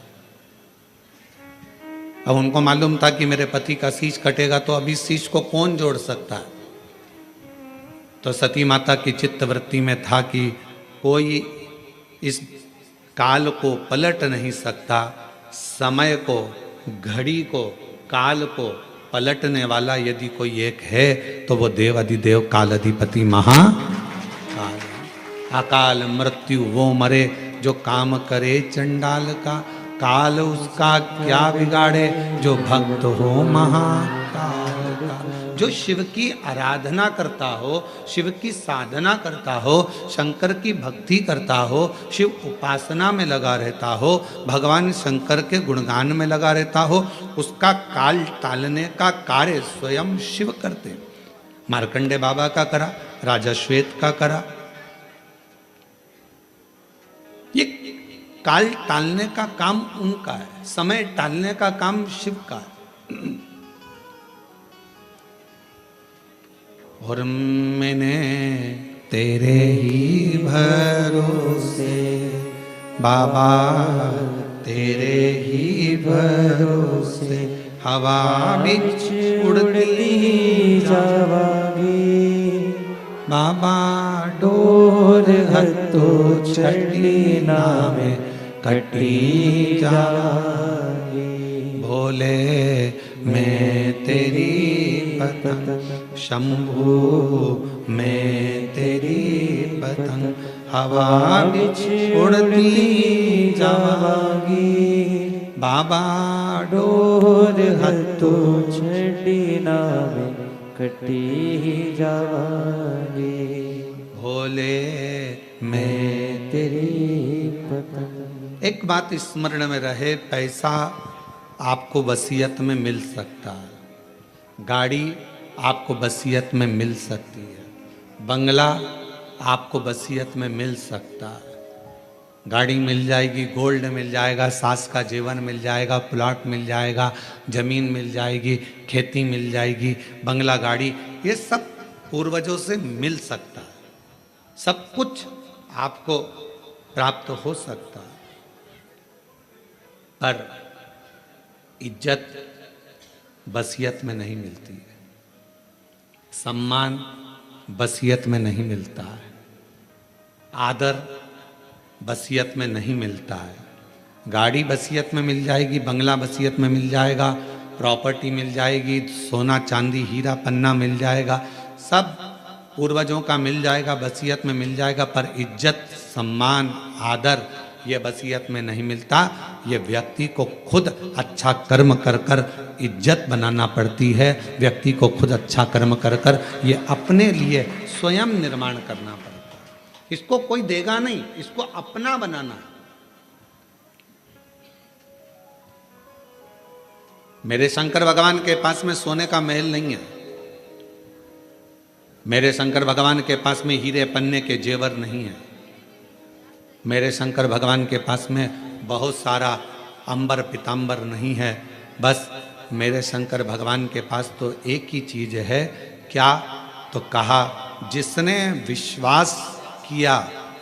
अब उनको मालूम था कि मेरे पति का शीश कटेगा, तो अभी शीश को कौन जोड़ सकता है? तो सती माता की चित्त वृत्ति में था कि कोई इस काल को पलट नहीं सकता, समय को, घड़ी को, काल को पलटने वाला यदि कोई एक है तो वो देव अधिदेव काल अधिपति महाकाल। अकाल मृत्यु वो मरे जो काम करे चंडाल का, काल उसका क्या बिगाड़े जो भक्त हो महाकाल का। जो शिव की आराधना करता हो, शिव की साधना करता हो, शंकर की भक्ति करता हो, शिव उपासना में लगा रहता हो, भगवान शंकर के गुणगान में लगा रहता हो, उसका काल टालने का कार्य स्वयं शिव करते। मार्कंडे बाबा का करा, राजा श्वेत का करा। ये काल टालने का काम उनका है, समय टालने का काम शिव का है। और मैंने तेरे ही भरोसे बाबा, तेरे ही भरोसे हवा बिच उड़ती जावागी, बाबा डोर हत्तो छड़ी नामे कटी जावागी। भोले मैं तेरी पतंग, शंभू मैं तेरी पतंग, हवा बिच उड़ती जावागी, बाबा डोर हत्तो छड़ी नामे कटी जावागी। भोले मैं तेरी पतंग। एक बात स्मरण में रहे, पैसा आपको वसीयत में मिल सकता है, गाड़ी आपको वसीयत में मिल सकती है, बंगला आपको वसीयत में मिल सकता है। गाड़ी मिल जाएगी, गोल्ड मिल जाएगा, सास का जीवन मिल जाएगा, प्लॉट मिल जाएगा, जमीन मिल जाएगी, खेती मिल जाएगी, बंगला गाड़ी, ये सब पूर्वजों से मिल सकता है। सब कुछ आपको प्राप्त हो सकता है, पर इज्जत वसीयत में नहीं मिलती है, सम्मान वसीयत में नहीं मिलता है, आदर वसीयत में नहीं मिलता है। गाड़ी वसीयत में मिल जाएगी, बंगला वसीयत में मिल जाएगा, प्रॉपर्टी मिल जाएगी, सोना चांदी हीरा पन्ना मिल जाएगा, सब पूर्वजों का मिल जाएगा, वसीयत में मिल जाएगा, पर इज्जत सम्मान आदर ये वसीयत में नहीं मिलता। ये व्यक्ति को खुद अच्छा कर्म कर कर इज्जत बनाना पड़ती है, व्यक्ति को खुद अच्छा कर्म कर कर ये अपने लिए स्वयं निर्माण करना पड़ता है। इसको कोई देगा नहीं, इसको अपना बनाना है। मेरे शंकर भगवान के पास में सोने का महल नहीं है, मेरे शंकर भगवान के पास में हीरे पन्ने के जेवर नहीं है, मेरे शंकर भगवान के पास में बहुत सारा अंबर पीतांबर नहीं है। बस मेरे शंकर भगवान के पास तो एक ही चीज है, क्या? तो कहा जिसने विश्वास किया,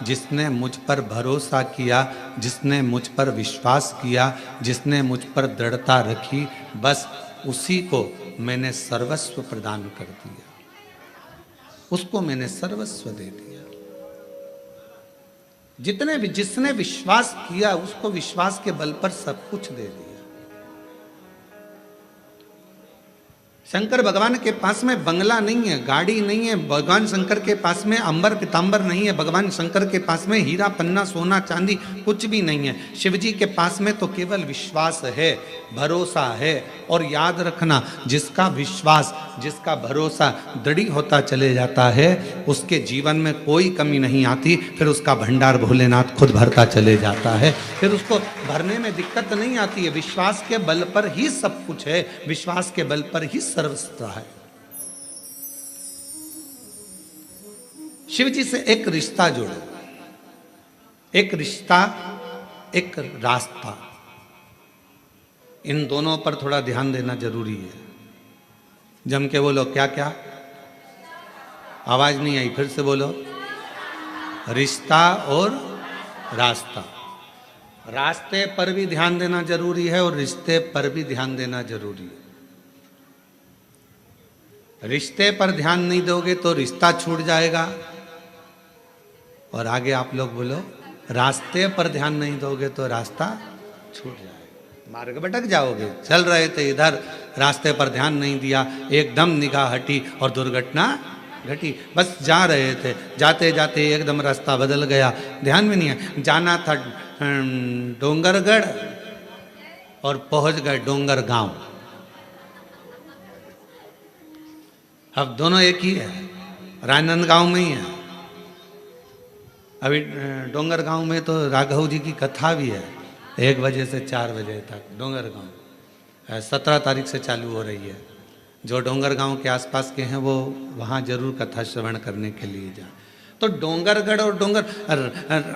जिसने मुझ पर भरोसा किया, जिसने मुझ पर विश्वास किया, जिसने मुझ पर दृढ़ता रखी, बस उसी को मैंने सर्वस्व प्रदान कर दिया, उसको मैंने सर्वस्व दे दिया। जिसने विश्वास किया उसको विश्वास के बल पर सब कुछ दे दिया। शंकर भगवान के पास में बंगला नहीं है, गाड़ी नहीं है, भगवान शंकर के पास में अंबर पीतांबर नहीं है, भगवान शंकर के पास में हीरा पन्ना सोना चांदी कुछ भी नहीं है। शिव जी के पास में तो केवल विश्वास है, भरोसा है। और याद रखना, जिसका विश्वास जिसका भरोसा दृढ़ होता चले जाता है उसके जीवन में कोई कमी नहीं आती, फिर उसका भंडार भोलेनाथ खुद भरता चले जाता है, फिर उसको भरने में दिक्कत नहीं आती है। विश्वास के बल पर ही सब कुछ है, विश्वास के बल पर ही सर्वस्व है। शिव जी से एक रिश्ता जोड़ो, एक रिश्ता एक रास्ता, इन दोनों पर थोड़ा ध्यान देना जरूरी है। जम के बोलो, क्या क्या? आवाज नहीं आई, फिर से बोलो। रिश्ता और रास्ता, रास्ते पर भी ध्यान देना जरूरी है और रिश्ते पर भी ध्यान देना जरूरी है। रिश्ते पर ध्यान नहीं दोगे तो रिश्ता छूट जाएगा, और आगे आप लोग बोलो, रास्ते पर ध्यान नहीं दोगे तो रास्ता छूट जाएगा, मार्ग भटक जाओगे। चल रहे थे इधर, रास्ते पर ध्यान नहीं दिया, एकदम निगाह हटी और दुर्घटना घटी। बस जा रहे थे, जाते जाते एकदम रास्ता बदल गया, ध्यान में नहीं है। जाना था डोंगरगढ़ और पहुंच गए डोंगर गांव। अब दोनों एक ही है, राजनांदगांव में ही है। अभी डोंगर गांव में तो राघव जी की कथा भी है, 1 बजे से 4 बजे तक डोंगर गांव 17 तारीख से चालू हो रही है। जो डोंगर गांव के आसपास के हैं वो वहाँ जरूर कथा श्रवण करने के लिए जाए। तो डोंगरगढ़ और डोंगर,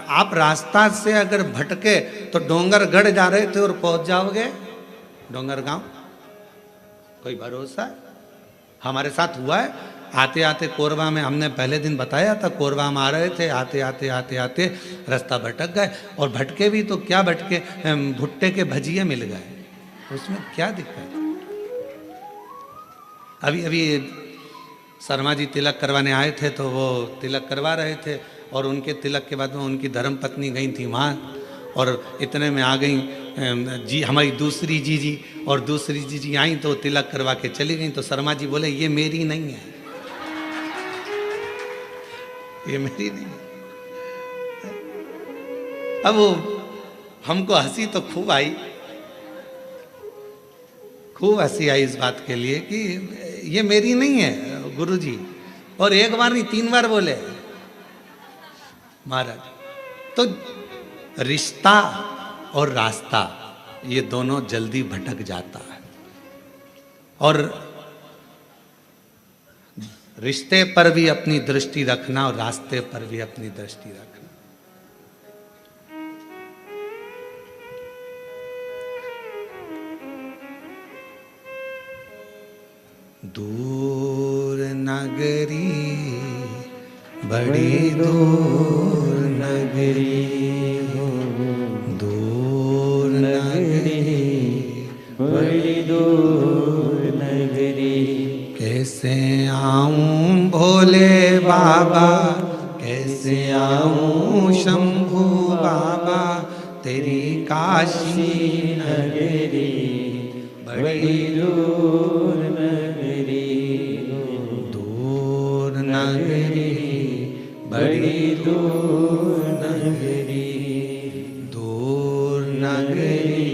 आप रास्ता से अगर भटके तो डोंगरगढ़ जा रहे थे और पहुंच जाओगे डोंगर गांव, कोई भरोसा है? हमारे साथ हुआ है। आते आते कोरबा में, हमने पहले दिन बताया था, कोरबा में आ रहे थे, आते आते आते आते रास्ता भटक गए। और भटके भी तो क्या भटके, भुट्टे के भजिए मिल गए, उसमें क्या दिक्कत? अभी अभी शर्मा जी तिलक करवाने आए थे, तो वो तिलक करवा रहे थे और उनके तिलक के बाद में उनकी धर्मपत्नी गई थी वहाँ, और इतने में आ गई जी हमारी दूसरी जीजी, और दूसरी जीजी आई तो तिलक करवा के चली गई। तो शर्मा जी बोले, ये मेरी नहीं है, ये मेरी नहीं है। अब वो हमको हंसी तो खूब आई, खूब हंसी आई इस बात के लिए कि ये मेरी नहीं है गुरुजी। और एक बार नहीं 3 बार बोले महाराज। तो रिश्ता और रास्ता ये दोनों जल्दी भटक जाता है। और रिश्ते पर भी अपनी दृष्टि रखना और रास्ते पर भी अपनी दृष्टि रखना। दूर नगरी, बड़ी दूर नगरी, दूर नगरी, बड़ी दूर नगरी। कैसे आऊं भोले बाबा, कैसे आऊं शंभू बाबा, तेरी काशी नगरी, बड़ी दूर नगरी, दूर नगरी, बड़ी दूर नगरी, दूर नगरी,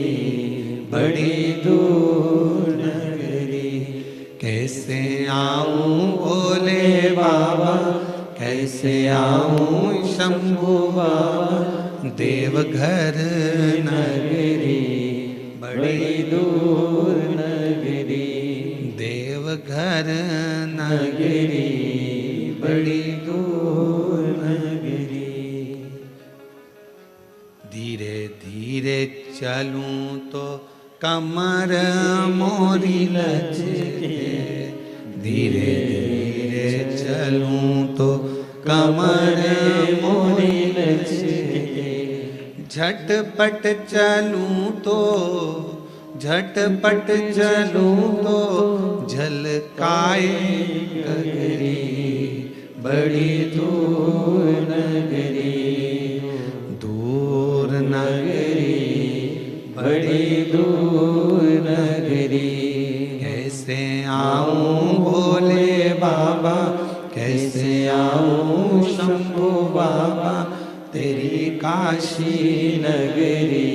बड़ी दूर नगरी। कैसे आऊं भोले बाबा, कैसे आऊं शंभू बाबा, देवघर नगरी, बड़ी दूर नगरी, देवघर नगरी, बड़ी दूर नगरी। धीरे धीरे चलूं तो कमर मोरी लचके, धीरे धीरे चलूं तो कमर मोरी लचके, झटपट चलूं तो, झटपट चलूं तो झलकाए गगरी, बड़ी दूर नगरी, दूर नगरी, बड़ी दूर नगरी। कैसे आऊं भोले बाबा, कैसे आऊं शंभू बाबा, तेरी काशी नगरी,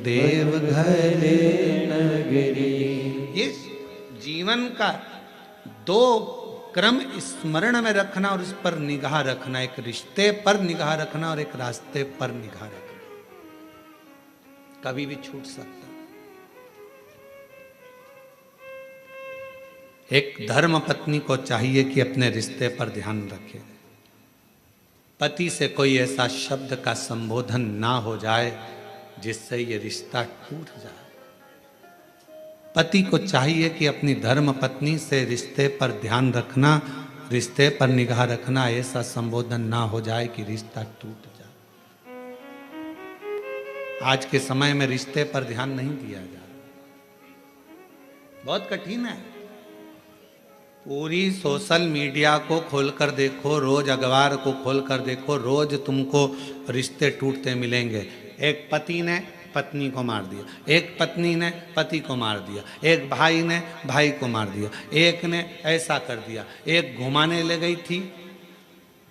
देवघर नगरी। इस जीवन का दो क्रम स्मरण में रखना और इस पर निगाह रखना, एक रिश्ते पर निगाह रखना और एक रास्ते पर निगाह रखना, कभी भी छूट सकता। एक धर्म पत्नी को चाहिए कि अपने रिश्ते पर ध्यान रखे, पति से कोई ऐसा शब्द का संबोधन ना हो जाए जिससे ये रिश्ता टूट जाए। पति को चाहिए कि अपनी धर्म पत्नी से रिश्ते पर ध्यान रखना, रिश्ते पर निगाह रखना, ऐसा संबोधन ना हो जाए कि रिश्ता टूट जाए। आज के समय में रिश्ते पर ध्यान नहीं दिया जा रहा, बहुत कठिन है। पूरी सोशल मीडिया को खोलकर देखो, रोज अखबार को खोलकर देखो, रोज तुमको रिश्ते टूटते मिलेंगे। एक पति ने पत्नी को मार दिया, एक पत्नी ने पति को मार दिया, एक भाई ने भाई को मार दिया, एक ने ऐसा कर दिया, एक घुमाने ले गई थी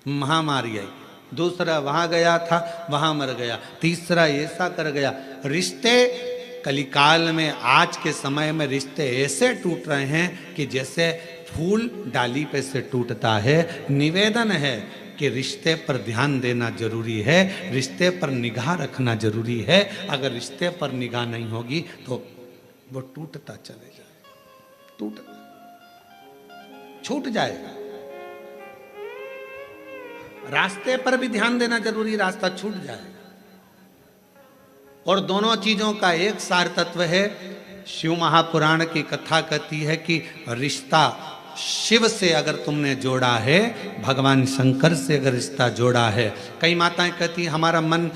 महामारी आई, दूसरा वहां गया था वहां मर गया, तीसरा ऐसा कर गया। रिश्ते कलिकाल में, आज के समय में रिश्ते ऐसे टूट रहे हैं कि जैसे फूल डाली पे से टूटता है। निवेदन है कि रिश्ते पर ध्यान देना जरूरी है, रिश्ते पर निगाह रखना जरूरी है। अगर रिश्ते पर निगाह नहीं होगी तो वो टूटता चले जाएगा, छूट जाएगा। रास्ते पर भी ध्यान देना जरूरी, रास्ता छूट जाएगा। और दोनों चीजों का एक सार तत्व है। शिव महापुराण की कथा कहती है कि रिश्ता शिव से अगर तुमने जोड़ा है, भगवान शंकर से अगर रिश्ता जोड़ा है। कई माताएं कहती हैं हमारा मन,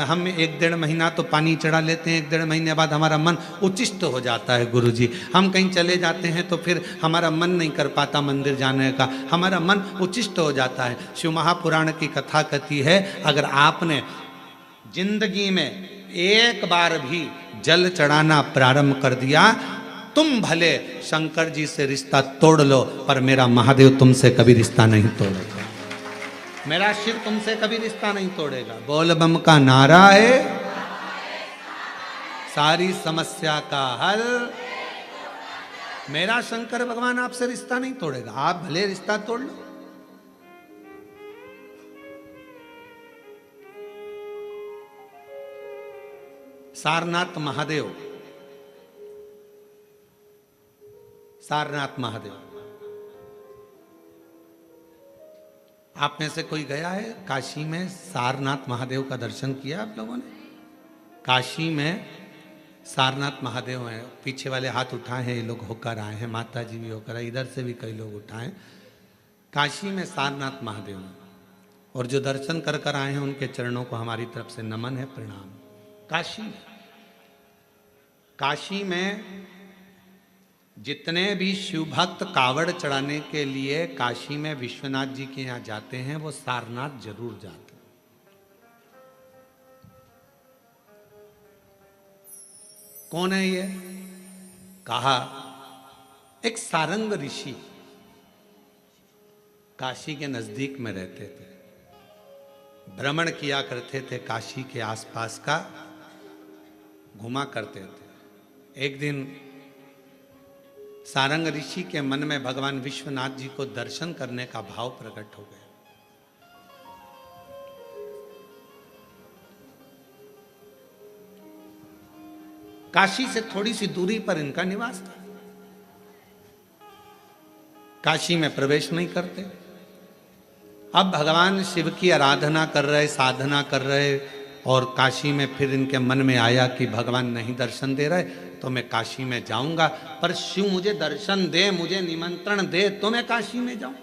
हम 1-1.5 महीना तो पानी चढ़ा लेते हैं, 1-1.5 महीने बाद हमारा मन उचिष्ट हो जाता है गुरुजी। हम कहीं चले जाते हैं तो फिर हमारा मन नहीं कर पाता मंदिर जाने का, हमारा मन उचिष्ट हो जाता है। शिव महापुराण की कथा कहती है अगर आपने जिंदगी में एक बार भी जल चढ़ाना प्रारंभ कर दिया, तुम भले शंकर जी से रिश्ता तोड़ लो पर मेरा महादेव तुमसे कभी रिश्ता नहीं तोड़ेगा, मेरा शिव तुमसे कभी रिश्ता नहीं तोड़ेगा। बोल बम का नारा है सारी समस्या का हल, मेरा शंकर भगवान आपसे रिश्ता नहीं तोड़ेगा, आप भले रिश्ता तोड़ लो। सारनाथ महादेव, सारनाथ महादेव आप में से कोई गया है काशी में? सारनाथ महादेव का दर्शन किया आप लोगों ने? काशी में सारनाथ महादेव हैं, पीछे वाले हाथ उठाए हैं, ये लोग होकर आए हैं, माता जी भी होकर आए, इधर से भी कई लोग उठाए। काशी में सारनाथ महादेव हैं, और जो दर्शन कर कर आए हैं उनके चरणों को हमारी तरफ से नमन है, प्रणाम। काशी में जितने भी शिव भक्त कावड़ चढ़ाने के लिए काशी में विश्वनाथ जी के यहाँ जाते हैं, वो सारनाथ जरूर जाते हैं। कौन है ये? कहा एक सारंग ऋषि काशी के नजदीक में रहते थे, भ्रमण किया करते थे, काशी के आसपास का घुमा करते थे। एक दिन सारंग ऋषि के मन में भगवान विश्वनाथ जी को दर्शन करने का भाव प्रकट हो गया। काशी से थोड़ी सी दूरी पर इनका निवास था। काशी में प्रवेश नहीं करते। अब भगवान शिव की आराधना कर रहे, साधना कर रहे, और काशी में फिर इनके मन में आया कि भगवान नहीं दर्शन दे रहे तो मैं काशी में जाऊंगा, पर शिव मुझे दर्शन दे, मुझे निमंत्रण दे तो मैं काशी में जाऊं।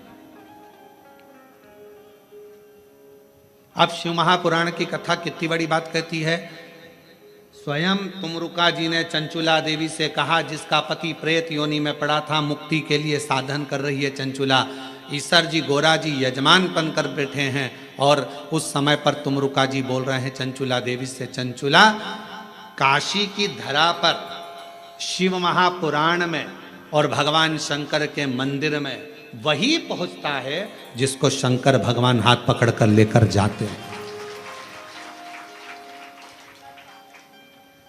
अब शिव महापुराण की कथा कितनी बड़ी बात कहती है। स्वयं तुमरुका जी ने चंचुला देवी से कहा, जिसका पति प्रेत योनि में पड़ा था, मुक्ति के लिए साधन कर रही है चंचुला, ईसर जी गोरा जी यजमान बन कर बैठे हैं, और उस समय पर तुमरुका जी बोल रहे हैं चंचुला देवी से, चंचुला काशी की धरा पर शिव महापुराण में और भगवान शंकर के मंदिर में वही पहुंचता है जिसको शंकर भगवान हाथ पकड़ कर लेकर जाते हैं,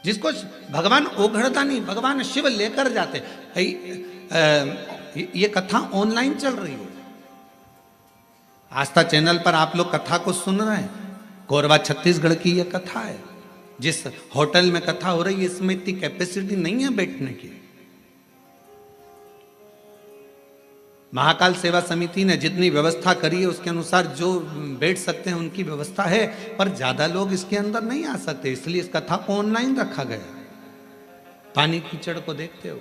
जिसको भगवान ओघड़दानी भगवान शिव लेकर जाते। ये कथा ऑनलाइन चल रही है, आस्था चैनल पर आप लोग कथा को सुन रहे हैं। कोरबा छत्तीसगढ़ की ये कथा है। जिस होटल में कथा हो रही है इसमें इतनी कैपेसिटी नहीं है बैठने की। महाकाल सेवा समिति ने जितनी व्यवस्था करी है उसके अनुसार जो बैठ सकते हैं उनकी व्यवस्था है, पर ज्यादा लोग इसके अंदर नहीं आ सकते, इसलिए इस कथा को ऑनलाइन रखा गया। पानी कीचड़ को देखते हो।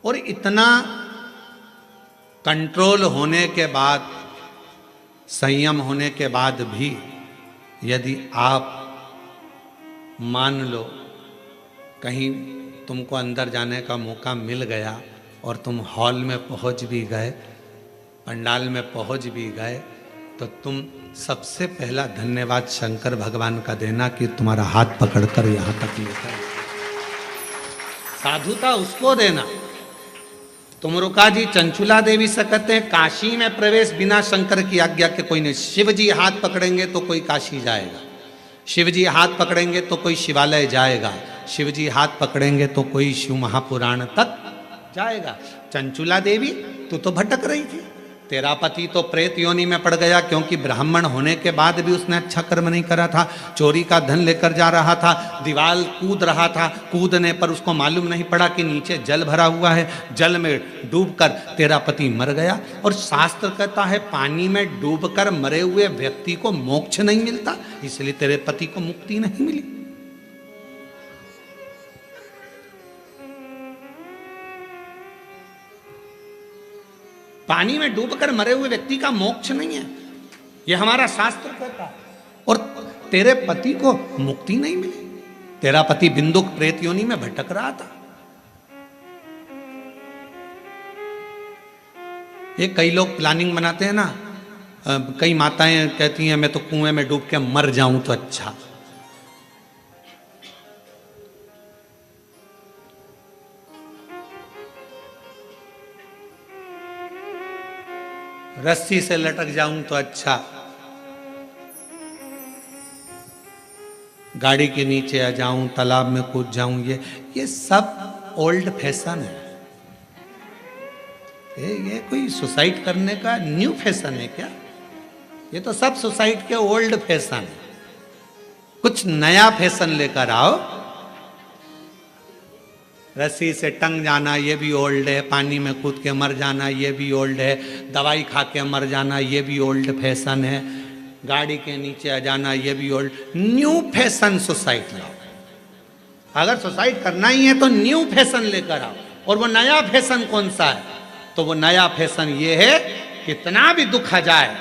और इतना कंट्रोल होने के बाद, संयम होने के बाद भी यदि आप मान लो कहीं तुमको अंदर जाने का मौका मिल गया और तुम हॉल में पहुंच भी गए, पंडाल में पहुंच भी गए, तो तुम सबसे पहला धन्यवाद शंकर भगवान का देना कि तुम्हारा हाथ पकड़कर यहां तक लेकर। साधुता उसको देना। तुमरुका जी चंचुला देवी से कहते हैं काशी में प्रवेश बिना शंकर की आज्ञा के कोई नहीं। शिव जी हाथ पकड़ेंगे तो कोई काशी जाएगा, शिव जी हाथ पकड़ेंगे तो कोई शिवालय जाएगा, शिव जी हाथ पकड़ेंगे तो कोई शिव महापुराण तक जाएगा। चंचुला देवी तू तो भटक रही थी, तेरा पति तो प्रेत योनि में पड़ गया, क्योंकि ब्राह्मण होने के बाद भी उसने अच्छा कर्म नहीं करा था, चोरी का धन लेकर जा रहा था, दीवार कूद रहा था, कूदने पर उसको मालूम नहीं पड़ा कि नीचे जल भरा हुआ है, जल में डूबकर तेरा पति मर गया। और शास्त्र कहता है पानी में डूबकर मरे हुए व्यक्ति को मोक्ष नहीं मिलता, इसलिए तेरे पति को मुक्ति नहीं मिली। पानी में डूबकर मरे हुए व्यक्ति का मोक्ष नहीं है, यह हमारा शास्त्र कहता है। और तेरे पति को मुक्ति नहीं मिली, तेरा पति बिंदुक प्रेत योनि में भटक रहा था। ये कई लोग प्लानिंग बनाते हैं ना, कई माताएं कहती हैं मैं तो कुएं में डूब के मर जाऊं तो अच्छा। रस्सी से लटक जाऊं तो अच्छा, गाड़ी के नीचे आ जाऊं, तालाब में कूद जाऊं, ये सब ओल्ड फैशन है। ये कोई सुसाइड करने का न्यू फैशन है क्या? ये तो सब सुसाइड के ओल्ड फैशन है। कुछ नया फैशन लेकर आओ। रस्सी से टंग जाना ये भी ओल्ड है, पानी में कूद के मर जाना ये भी ओल्ड है, दवाई खा के मर जाना ये भी ओल्ड फैशन है, गाड़ी के नीचे आ जाना ये भी ओल्ड। न्यू फैशन सुसाइड लाओ। अगर सुसाइड करना ही है तो न्यू फैशन लेकर आओ। और वो नया फैशन कौन सा है? तो वो नया फैशन ये है, कितना भी दुख आ जाए,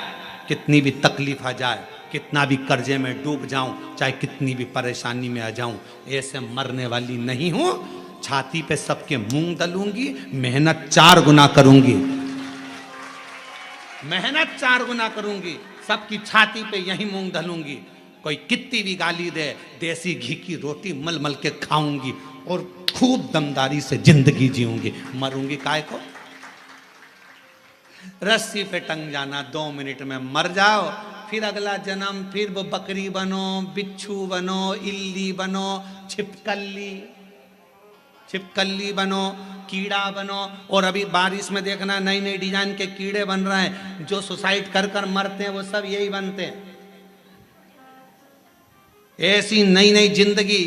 कितनी भी तकलीफ आ जाए, कितना भी कर्जे में डूब जाऊं, चाहे कितनी भी परेशानी में आ जाऊं, ऐसे मरने वाली नहीं हूं। छाती पे सबके मूंग दलूंगी, मेहनत 4 गुना करूंगी, मेहनत 4 गुना करूंगी, सबकी छाती पे यही मूंग दलूंगी। कोई कितनी भी गाली दे, देसी घी की रोटी मल मल के खाऊंगी और खूब दमदारी से जिंदगी जीऊंगी। मरूंगी काय को? रस्सी पे टंग जाना, 2 मिनट में मर जाओ, फिर अगला जन्म, फिर वो बकरी बनो, बिच्छू बनो, इल्ली बनो, छिपकली बनो, कीड़ा बनो। और अभी बारिश में देखना नई नई डिजाइन के कीड़े बन रहे हैं, जो सुसाइड कर कर मरते हैं वो सब यही बनते हैं। ऐसी नई नई जिंदगी,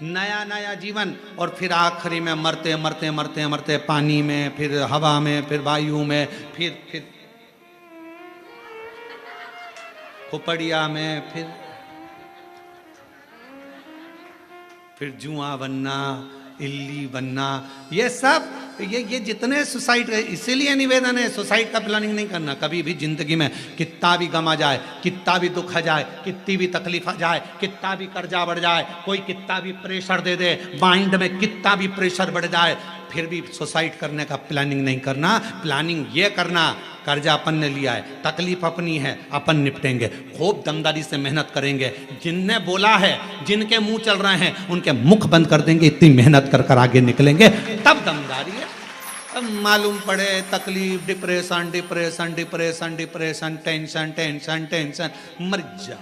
नया नया जीवन, और फिर आखिरी में मरते मरते मरते मरते पानी में, फिर हवा में, फिर वायु में, फिर खोपड़िया में, फिर जुआ बनना, इल्ली बनना। ये सब ये जितने सुसाइड, इसीलिए निवेदन है सुसाइड का प्लानिंग नहीं करना कभी भी जिंदगी में। कितना भी गम आ जाए, कितना भी दुख आ जाए, कितनी भी तकलीफ आ जाए, कितना भी कर्जा बढ़ जाए, कोई कितना भी प्रेशर दे दे, माइंड में कितना भी प्रेशर बढ़ जाए, फिर भी सुसाइड करने का प्लानिंग नहीं करना। प्लानिंग ये करना, कर्जा अपन ने लिया है, तकलीफ अपनी है, अपन निपटेंगे, खूब दमदारी से मेहनत करेंगे। जिनने बोला है, जिनके मुंह चल रहे हैं, उनके मुख बंद कर देंगे, इतनी मेहनत कर कर आगे निकलेंगे, तब दमदारी है। अब मालूम पड़े तकलीफ, depression depression depression depression, tension tension tension, मर जा।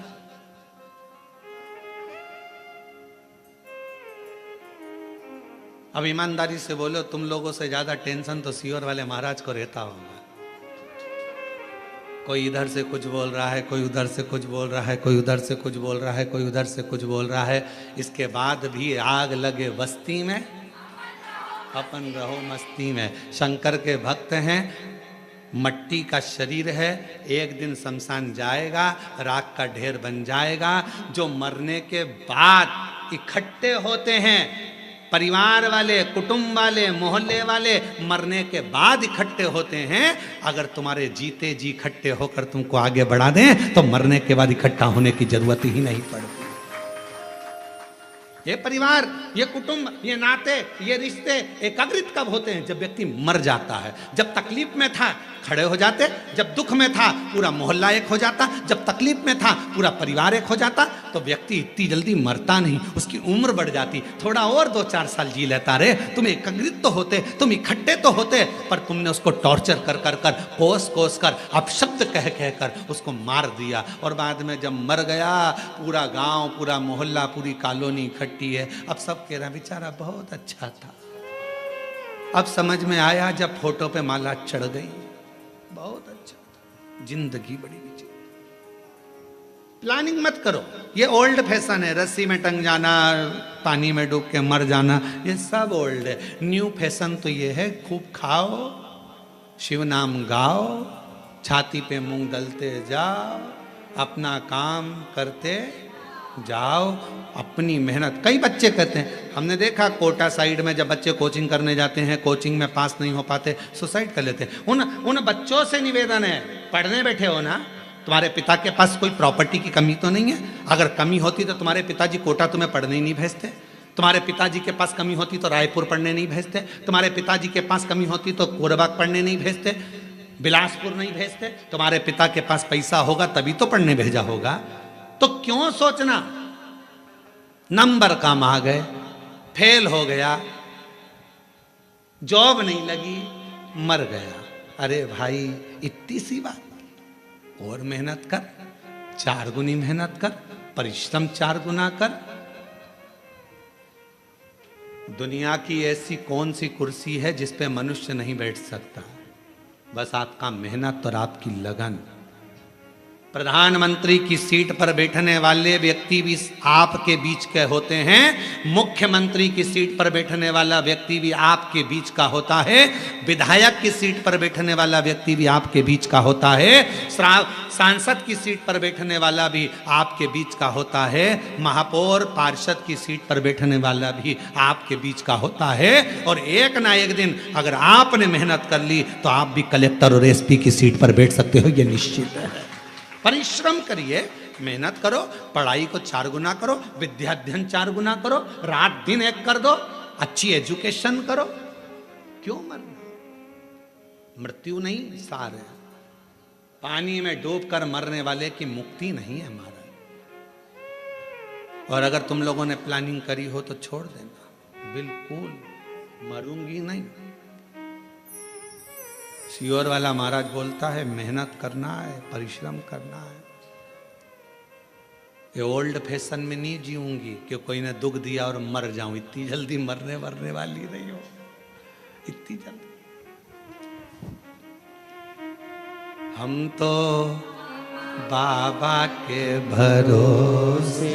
अब ईमानदारी से बोलो, तुम लोगों से ज्यादा टेंशन तो सीहोर वाले महाराज को रहता होगा। कोई इधर से कुछ बोल रहा है, कोई उधर से कुछ बोल रहा है, कोई उधर से कुछ बोल रहा है, कोई उधर से कुछ बोल रहा है। इसके बाद भी आग लगे बस्ती में, अपन रहो मस्ती में। शंकर के भक्त हैं, मट्टी का शरीर है, एक दिन शमशान जाएगा, राख का ढेर बन जाएगा। जो मरने के बाद इकट्ठे होते हैं, परिवार वाले, कुटुंब वाले, मोहल्ले वाले, मरने के बाद इकट्ठे होते हैं। अगर तुम्हारे जीते जी इकट्ठे होकर तुमको आगे बढ़ा दें तो मरने के बाद इकट्ठा होने की जरूरत ही नहीं पड़ती। ये परिवार, ये कुटुंब, ये नाते, ये रिश्ते एकाग्रित कब होते हैं? जब व्यक्ति मर जाता है। जब तकलीफ में था खड़े हो जाते, जब दुख में था पूरा मोहल्ला एक हो जाता, जब तकलीफ में था पूरा परिवार एक हो जाता। तो व्यक्ति इतनी जल्दी मरता नहीं, उसकी उम्र बढ़ जाती, थोड़ा और 2-4 साल जी लेता। रे तुम एकाग्रित तो होते, तुम इकट्ठे तो होते, पर तुमने उसको टॉर्चर कर कर कर, कोस कोस कर, अपशब्द कह कह कर उसको मार दिया। और बाद में जब मर गया, पूरा गांव, पूरा मोहल्ला, पूरी कॉलोनी इकट्ठी है। अब सब कह रहा बेचारा बहुत अच्छा था। अब समझ में आया जब फोटो पे माला चढ़ गई, बहुत अच्छा था। जिंदगी बड़ी विचित्र। प्लानिंग मत करो, ये ओल्ड फैशन है। रस्सी में टंग जाना, पानी में डूब के मर जाना, ये सब ओल्ड है। न्यू फैशन तो ये है, खूब खाओ, शिव नाम गाओ, छाती पे मूंग दलते जाओ, अपना काम करते जाओ, अपनी मेहनत। कई बच्चे कहते हैं, हमने देखा कोटा साइड में जब बच्चे कोचिंग करने जाते हैं, कोचिंग में पास नहीं हो पाते, सुसाइड कर लेते हैं। उन बच्चों से निवेदन है, पढ़ने बैठे हो ना, तुम्हारे पिता के पास कोई प्रॉपर्टी की कमी तो नहीं है? अगर कमी होती तो तुम्हारे पिताजी कोटा तुम्हें पढ़ने ही नहीं भेजते। तुम्हारे पिताजी के पास कमी होती तो रायपुर पढ़ने नहीं भेजते। तुम्हारे पिताजी के पास कमी होती तो कोरबाग पढ़ने नहीं भेजते, बिलासपुर नहीं भेजते। तुम्हारे पिता के पास पैसा होगा तभी तो पढ़ने भेजा होगा। तो क्यों सोचना नंबर कम आ गए, फेल हो गया, जॉब नहीं लगी, मर गया। अरे भाई इतनी सी बात, और मेहनत कर, 4 गुनी मेहनत कर, परिश्रम 4 गुना कर। दुनिया की ऐसी कौन सी कुर्सी है जिस पे मनुष्य नहीं बैठ सकता? बस आपका मेहनत और आपकी लगन। प्रधानमंत्री की सीट पर बैठने वाले व्यक्ति भी आपके बीच के होते हैं, मुख्यमंत्री की सीट पर बैठने वाला व्यक्ति भी आपके बीच का होता है, विधायक की सीट पर बैठने वाला व्यक्ति भी आपके बीच का होता है, सांसद की सीट पर बैठने वाला भी आपके बीच का होता है, महापौर पार्षद की सीट पर बैठने वाला भी आपके बीच का होता है। और एक ना एक दिन अगर आपने मेहनत कर ली तो आप भी कलेक्टर और एसपी की सीट पर बैठ सकते हो, यह निश्चित है। परिश्रम करिए, मेहनत करो, पढ़ाई को 4 गुना करो, विद्याध्ययन 4 गुना करो, रात दिन एक कर दो, अच्छी एजुकेशन करो। क्यों मरना? मृत्यु नहीं सार है। पानी में डूबकर मरने वाले की मुक्ति नहीं है हमारा। और अगर तुम लोगों ने प्लानिंग करी हो तो छोड़ देना, बिल्कुल मरूंगी नहीं। सियोर वाला महाराज बोलता है मेहनत करना है, परिश्रम करना है। ये ओल्ड फैशन में नहीं जीऊंगी कि कोई ने दुख दिया और मर जाऊं। इतनी जल्दी मरने वाली नहीं हो, इतनी जल्दी। हम तो बाबा के भरोसे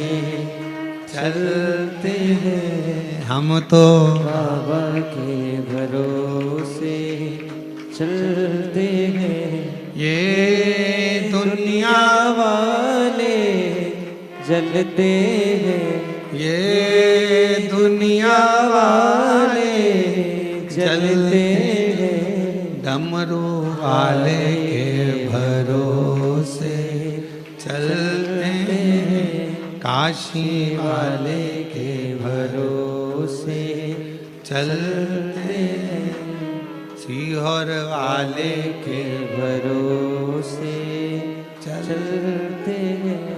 चलते हैं, हम तो बाबा के भरोसे चलते हैं। ये दुनिया वाले जलते हैं, ये दुनिया वाले जलते हैं। डमरू वाले के भरोसे चलते हैं, काशी वाले के भरोसे चलते हैं, सीहोर वाले के भरोसे चलते हैं।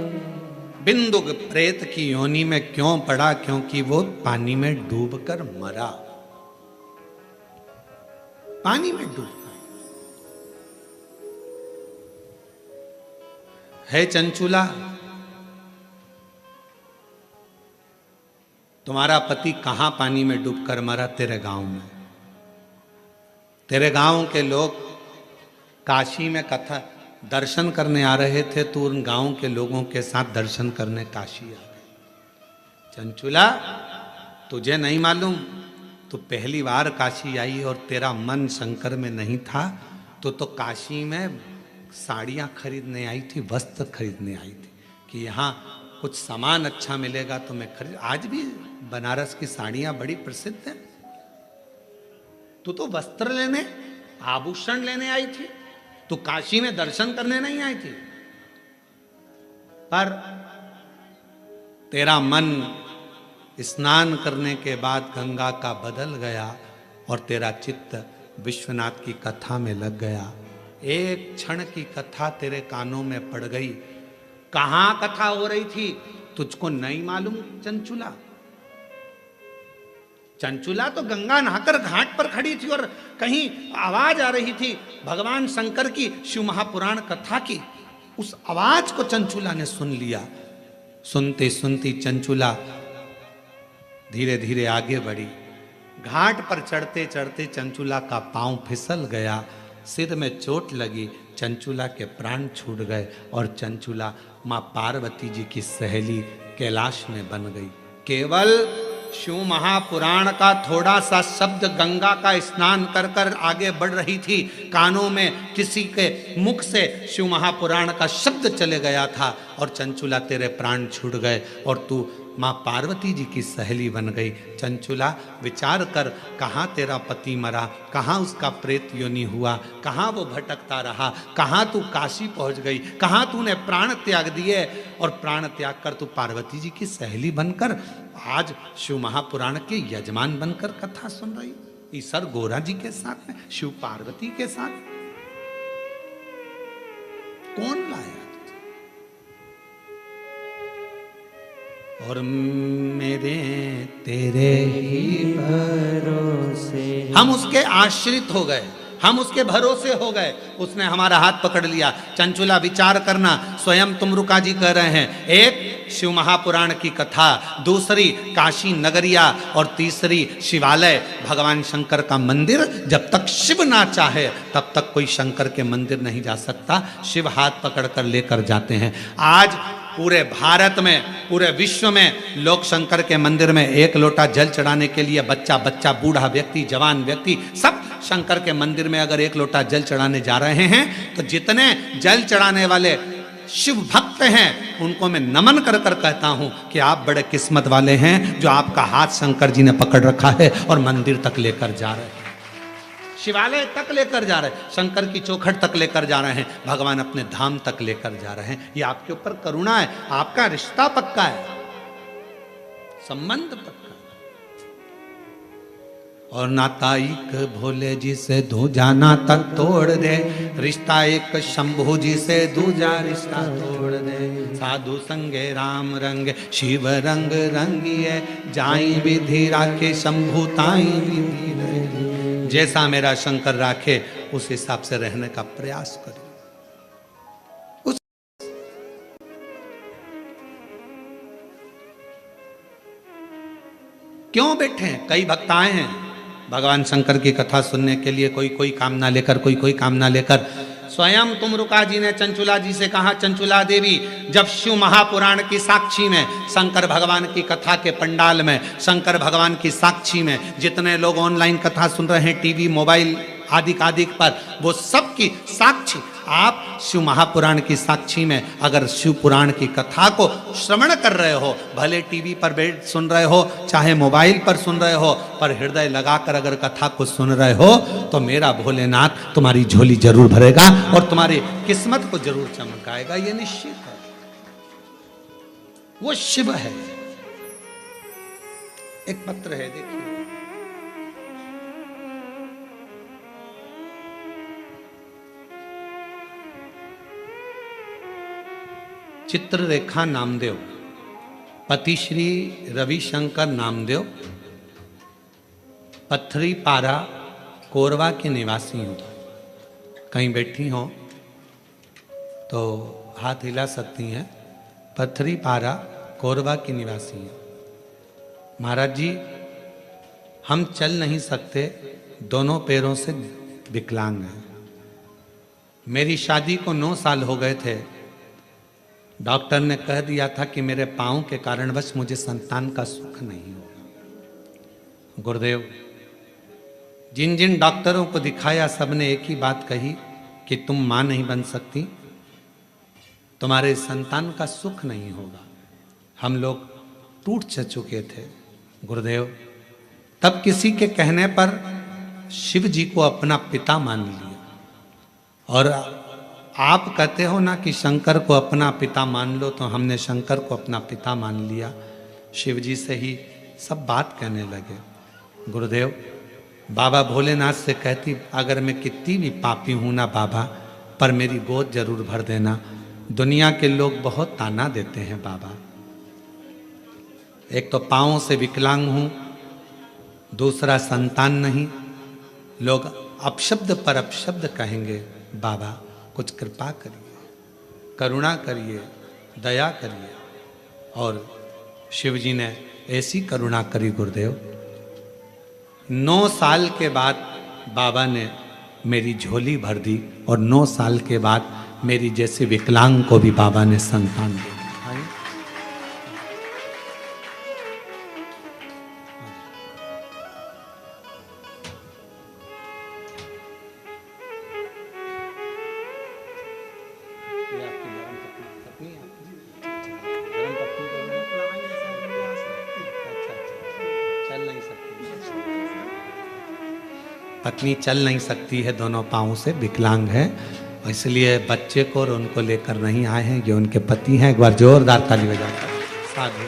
बिंदु प्रेत की योनि में क्यों पड़ा? क्योंकि वो पानी में डूबकर मरा, पानी में डूब है। चंचुला, तुम्हारा पति कहां पानी में डूबकर मरा? तेरे गांव में। तेरे गांव के लोग काशी में कथा दर्शन करने आ रहे थे, तो उन गांव के लोगों के साथ दर्शन करने काशी आ गए। चंचुला, तुझे नहीं मालूम, तू पहली बार काशी आई और तेरा मन शंकर में नहीं था, तो काशी में साड़ियाँ खरीदने आई थी, वस्त्र खरीदने आई थी कि यहाँ कुछ सामान अच्छा मिलेगा तो मैं खरीद। आज भी बनारस की साड़ियाँ बड़ी प्रसिद्ध हैं। तू तो वस्त्र लेने, आभूषण लेने आई थी, तू काशी में दर्शन करने नहीं आई थी। पर तेरा मन स्नान करने के बाद गंगा का बदल गया और तेरा चित्त विश्वनाथ की कथा में लग गया। एक क्षण की कथा तेरे कानों में पड़ गई। कहां कथा हो रही थी तुझको नहीं मालूम? चंचुला, चंचुला तो गंगा नहाकर घाट पर खड़ी थी और कहीं आवाज आ रही थी भगवान शंकर की, शिव महापुराण कथा की। उस आवाज को चंचुला ने सुन लिया। सुनते सुनती चंचुला धीरे धीरे आगे बढ़ी। घाट पर चढ़ते चढ़ते चंचुला का पांव फिसल गया, सिर में चोट लगी, चंचुला के प्राण छूट गए और चंचुला मां पार्वती जी की सहेली कैलाश में बन गई। केवल शिव महापुराण का थोड़ा सा शब्द गंगा का स्नान कर कर आगे बढ़ रही थी, कानों में किसी के मुख से शिव महापुराण का शब्द चले गया था और चंचुला तेरे प्राण छूट गए और तू माँ पार्वती जी की सहेली बन गई। चंचुला, विचार कर, कहाँ तेरा पति मरा, कहाँ उसका प्रेत योनि हुआ, कहाँ वो भटकता रहा, कहाँ तू काशी पहुँच गई, कहाँ तूने प्राण त्याग दिए और प्राण त्याग कर तू पार्वती जी की सहेली बनकर आज शिव महापुराण के यजमान बनकर कथा सुन रही। ईसर गोरा जी के साथ में, शिव पार्वती के साथ। कौन लाया? और मेरे तेरे ही भरोसे हम उसके आश्रित हो गए। हम उसके भरोसे हो गए, उसने हमारा हाथ पकड़ लिया। चंचुला विचार करना, स्वयं तुमरुका जी कह रहे हैं, एक शिव महापुराण की कथा, दूसरी काशी नगरिया और तीसरी शिवालय, भगवान शंकर का मंदिर। जब तक शिव ना चाहे तब तक कोई शंकर के मंदिर नहीं जा सकता। शिव हाथ पकड़ कर लेकर जाते हैं। आज पूरे भारत में, पूरे विश्व में लोग शंकर के मंदिर में एक लोटा जल चढ़ाने के लिए, बच्चा बच्चा, बूढ़ा व्यक्ति, जवान व्यक्ति, सब शंकर के मंदिर में अगर एक लोटा जल चढ़ाने जा रहे हैं तो जितने जल चढ़ाने वाले शिव भक्त हैं उनको मैं नमन कर कर कहता हूं कि आप बड़े किस्मत वाले हैं जो आपका हाथ शंकर जी ने पकड़ रखा है और मंदिर तक लेकर जा रहे हैं, शिवालय तक लेकर जा रहे हैं, शंकर की चौखट तक लेकर जा रहे हैं, भगवान अपने धाम तक लेकर जा रहे हैं। ये आपके ऊपर करुणा है, आपका रिश्ता पक्का है, संबंध पक्का है। और नाता एक भोले जी से दूजा नाता तोड़ दे, रिश्ता एक शंभू जी से दूजा रिश्ता तोड़ दे। साधु संगे राम रंग शिव रंग रंगिए, जाई विधि राखे शंभू ताई विधि रंगिए। जैसा मेरा शंकर राखे उस हिसाब से रहने का प्रयास करें। क्यों बैठे हैं? कई भक्त आए हैं भगवान शंकर की कथा सुनने के लिए, कोई कोई कामना लेकर, कोई कोई कामना लेकर। स्वयं तुमरुका जी ने चंचुला जी से कहा, चंचुला देवी, जब शिव महापुराण की साक्षी में, शंकर भगवान की कथा के पंडाल में, शंकर भगवान की साक्षी में जितने लोग ऑनलाइन कथा सुन रहे हैं, टीवी मोबाइल आदि पर, वो सब की साक्षी आप शिव महापुराण की साक्षी में अगर शिव पुराण की कथा को श्रवण कर रहे हो, भले टीवी पर बैठ सुन रहे हो चाहे मोबाइल पर सुन रहे हो, पर हृदय लगाकर अगर कथा को सुन रहे हो तो मेरा भोलेनाथ तुम्हारी झोली जरूर भरेगा और तुम्हारी किस्मत को जरूर चमकाएगा। ये निश्चित है, वो शिव है। एक पत्र है, देखिए, चित्ररेखा नामदेव, पति श्री रविशंकर नामदेव, पत्थरी पारा कोरवा के निवासी हूँ। कहीं बैठी हो तो हाथ हिला सकती हैं। पत्थरी पारा कोरवा की निवासी हैं। महाराज जी, हम चल नहीं सकते, दोनों पैरों से विकलांग हैं। मेरी शादी को 9 साल हो गए थे। डॉक्टर ने कह दिया था कि मेरे पाँव के कारणवश मुझे संतान का सुख नहीं होगा। गुरुदेव, जिन जिन डॉक्टरों को दिखाया सबने एक ही बात कही कि तुम मां नहीं बन सकती, तुम्हारे संतान का सुख नहीं होगा। हम लोग टूट चुके थे गुरुदेव। तब किसी के कहने पर शिव जी को अपना पिता मान लिया। और आप कहते हो ना कि शंकर को अपना पिता मान लो, तो हमने शंकर को अपना पिता मान लिया। शिव जी से ही सब बात कहने लगे। गुरुदेव, बाबा भोलेनाथ से कहती, अगर मैं कितनी भी पापी हूं ना बाबा, पर मेरी गोद जरूर भर देना। दुनिया के लोग बहुत ताना देते हैं बाबा। एक तो पाँवों से विकलांग हूं, दूसरा संतान नहीं। लोग अपशब्द पर अपशब्द कहेंगे। बाबा कुछ कृपा करिए, करुणा करिए, दया करिए। और शिव जी ने ऐसी करुणा करी गुरुदेव, 9 साल के बाद बाबा ने मेरी झोली भर दी और 9 साल के बाद मेरी जैसे विकलांग को भी बाबा ने संतान दी। पत्नी चल नहीं सकती है, दोनों पाँव से विकलांग है, इसलिए बच्चे को और उनको लेकर नहीं आए हैं। ये उनके पति हैं। एक बार जोरदार ताली बजाकर साधु।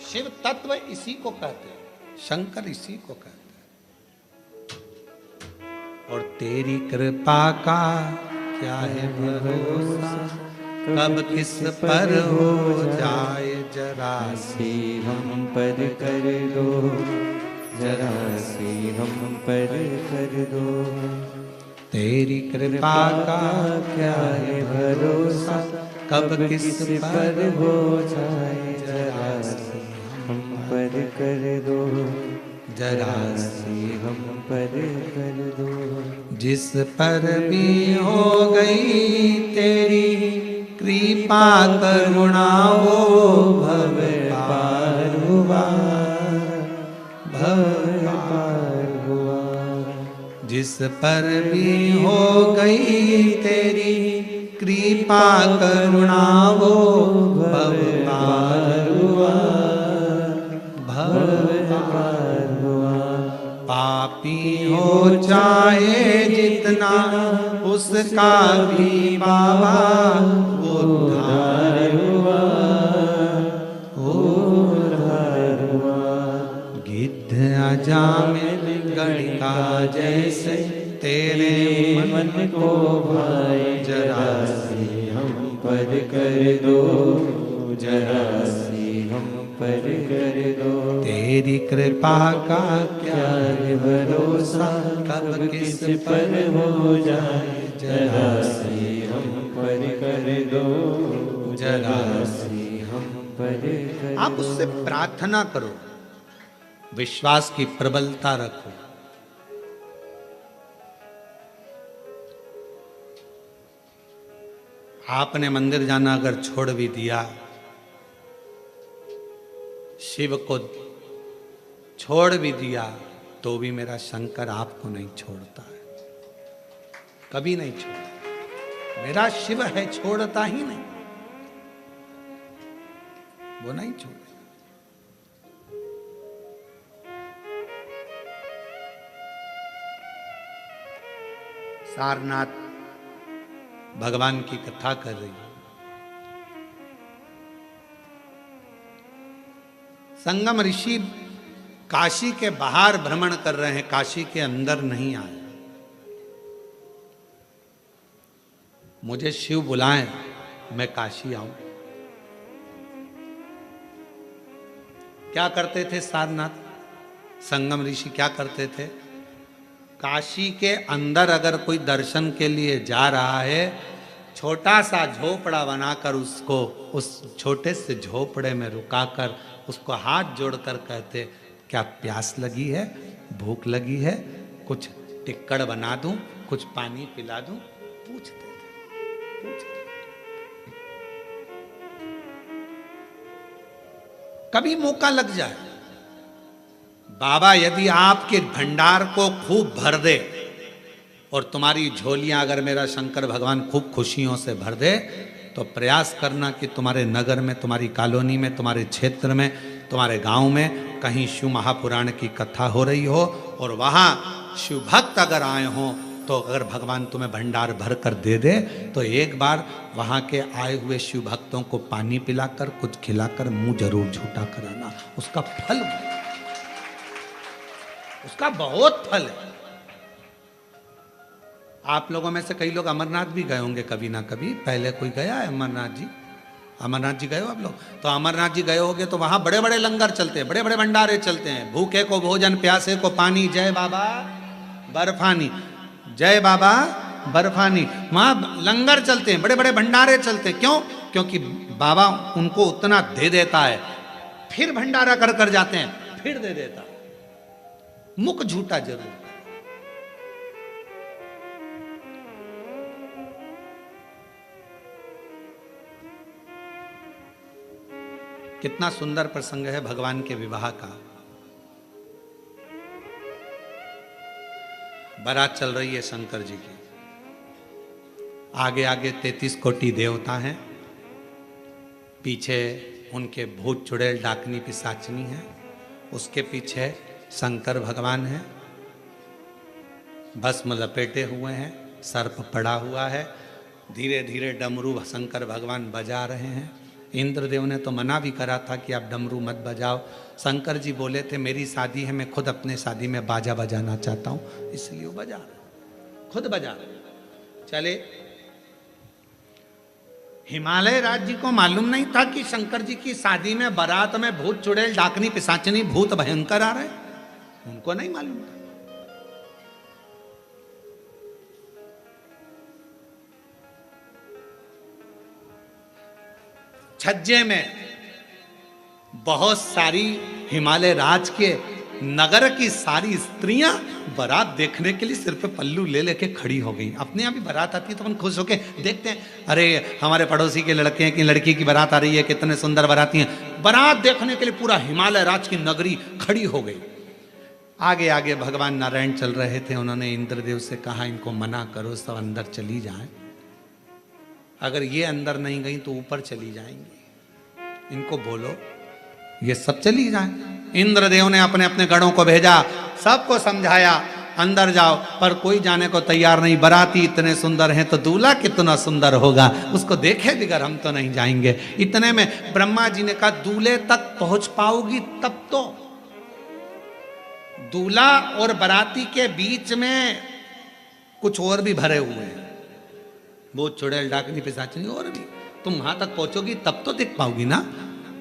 शिव तत्व इसी को कहते हैं, शंकर इसी को कहते हैं। और तेरी कृपा का क्या है भरोसा, कब किस पर हो जाए जरा सी हम पर कर लो जरा सी हम पर कर दो। तेरी कृपा का क्या है भरोसा, कब कब किस किस पर पर हो जाए, जरा सी हम पर कर दो, जरा सी हम पर कर दो। जिस पर भी हो गई तेरी कृपा करुणा वो भव पार हुआ, भव पार हुआ। जिस पर भी हो गई तेरी कृपा करुणा वो भव पार हुआ, भव पार हुआ। पापी हो चाहे जितना उसका भी बाबा उद्धार हुआ, उद्धार हुआ। गिद्ध अजामिल गणिका जैसे तेरे मन को भाए, जरा सी हम पर कर दो, जरा सी हम पर कर दो। तेरी कृपा का क्या है भरोसा, कब किस पर हो जाए, जरा सी हम पर कर दो, जरा सी हम पर कर आप उससे प्रार्थना करो, विश्वास की प्रबलता रखो। आपने मंदिर जाना अगर छोड़ भी दिया, शिव को छोड़ भी दिया, तो भी मेरा शंकर आपको नहीं छोड़ता है, कभी नहीं छोड़ता। मेरा शिव है, छोड़ता ही नहीं, वो नहीं छोड़ेगा। सारनाथ भगवान की कथा कर रही है। संगम ऋषि काशी के बाहर भ्रमण कर रहे हैं, काशी के अंदर नहीं आए। मुझे शिव बुलाएं, मैं काशी आऊं। क्या करते थे सारनाथ संगम ऋषि, क्या करते थे? काशी के अंदर अगर कोई दर्शन के लिए जा रहा है, छोटा सा झोपड़ा बनाकर उसको उस छोटे से झोपड़े में रुकाकर उसको हाथ जोड़कर कहते, क्या प्यास लगी है, भूख लगी है, कुछ टिक्कड़ बना दूं, कुछ पानी पिला दूं, पूछते थे। कभी मौका लग जाए, बाबा यदि आपके भंडार को खूब भर दे और तुम्हारी झोलियां अगर मेरा शंकर भगवान खूब खुशियों से भर दे, तो प्रयास करना कि तुम्हारे नगर में, तुम्हारी कॉलोनी में, तुम्हारे क्षेत्र में, तुम्हारे गांव में कहीं शिव महापुराण की कथा हो रही हो और वहां शिव भक्त अगर आए हों, तो अगर भगवान तुम्हें भंडार भर कर दे दे, तो एक बार वहां के आए हुए शिव भक्तों को पानी पिलाकर, कुछ खिलाकर मुंह जरूर झूठा कराना। उसका फल, उसका बहुत फल है। आप लोगों में से कई लोग अमरनाथ भी गए होंगे कभी ना कभी, पहले कोई गया है अमरनाथ जी? अमरनाथ जी गए हो आप लोग? तो अमरनाथ जी गए होगे तो वहां बड़े बड़े लंगर चलते हैं, बड़े बड़े भंडारे चलते हैं। भूखे को भोजन, प्यासे को पानी, जय बाबा बर्फानी, जय बाबा बर्फानी। वहां लंगर चलते हैं, बड़े बड़े भंडारे चलते हैं। क्यों? क्योंकि बाबा उनको उतना दे देता है, फिर भंडारा कर कर जाते हैं, फिर दे देता है। मुख झूठा जरूर। कितना सुंदर प्रसंग है भगवान के विवाह का। बारात चल रही है शंकर जी की, आगे आगे 33 कोटि देवता हैं, पीछे उनके भूत चुड़ैल डाकनी पिशाचनी है, उसके पीछे शंकर भगवान है, भस्म लपेटे हुए हैं, सर्प पड़ा हुआ है, धीरे धीरे डमरू शंकर भगवान बजा रहे हैं। इंद्रदेव ने तो मना भी करा था कि आप डमरू मत बजाओ। शंकर जी बोले थे मेरी शादी है, मैं खुद अपने शादी में बाजा बजाना चाहता हूं, इसलिए वो बजा रहे, खुद बजा रहे। चले, हिमालय राज्य को मालूम नहीं था कि शंकर जी की शादी में बारात में भूत चुड़ैल डाकनी पिशाचनी भूत भयंकर आ रहे, उनको नहीं मालूम था। छज्जे में बहुत सारी हिमालय राज के नगर की सारी स्त्रियां बारात देखने के लिए सिर पे पल्लू ले लेके खड़ी हो गई। अपने यहाँ भी बारात आती है तो हम खुश होके देखते हैं, अरे हमारे पड़ोसी के लड़के की लड़की की बारात आ रही है, कितने सुंदर बाराती हैं। बारात देखने के लिए पूरा हिमालय राज की नगरी खड़ी हो गई। आगे आगे भगवान नारायण चल रहे थे। उन्होंने इंद्रदेव से कहा, इनको मना करो, सब अंदर चली जाएं। अगर ये अंदर नहीं गई तो ऊपर चली जाएंगी। इनको बोलो ये सब चली जाएं। इंद्रदेव ने अपने अपने गणों को भेजा, सबको समझाया अंदर जाओ, पर कोई जाने को तैयार नहीं। बाराती इतने सुंदर हैं तो दूल्हा कितना सुंदर होगा, उसको देखे बगैर हम तो नहीं जाएंगे। इतने में ब्रह्मा जी ने कहा, दूल्हे तक पहुंच पाओगी तब तो। दूल्हा और बाराती के बीच में कुछ और भी भरे हुए हैं, वो चुड़ैल डाकनी पिशाचनी और भी। तुम वहां तक पहुंचोगी तब तो दिख पाओगी ना।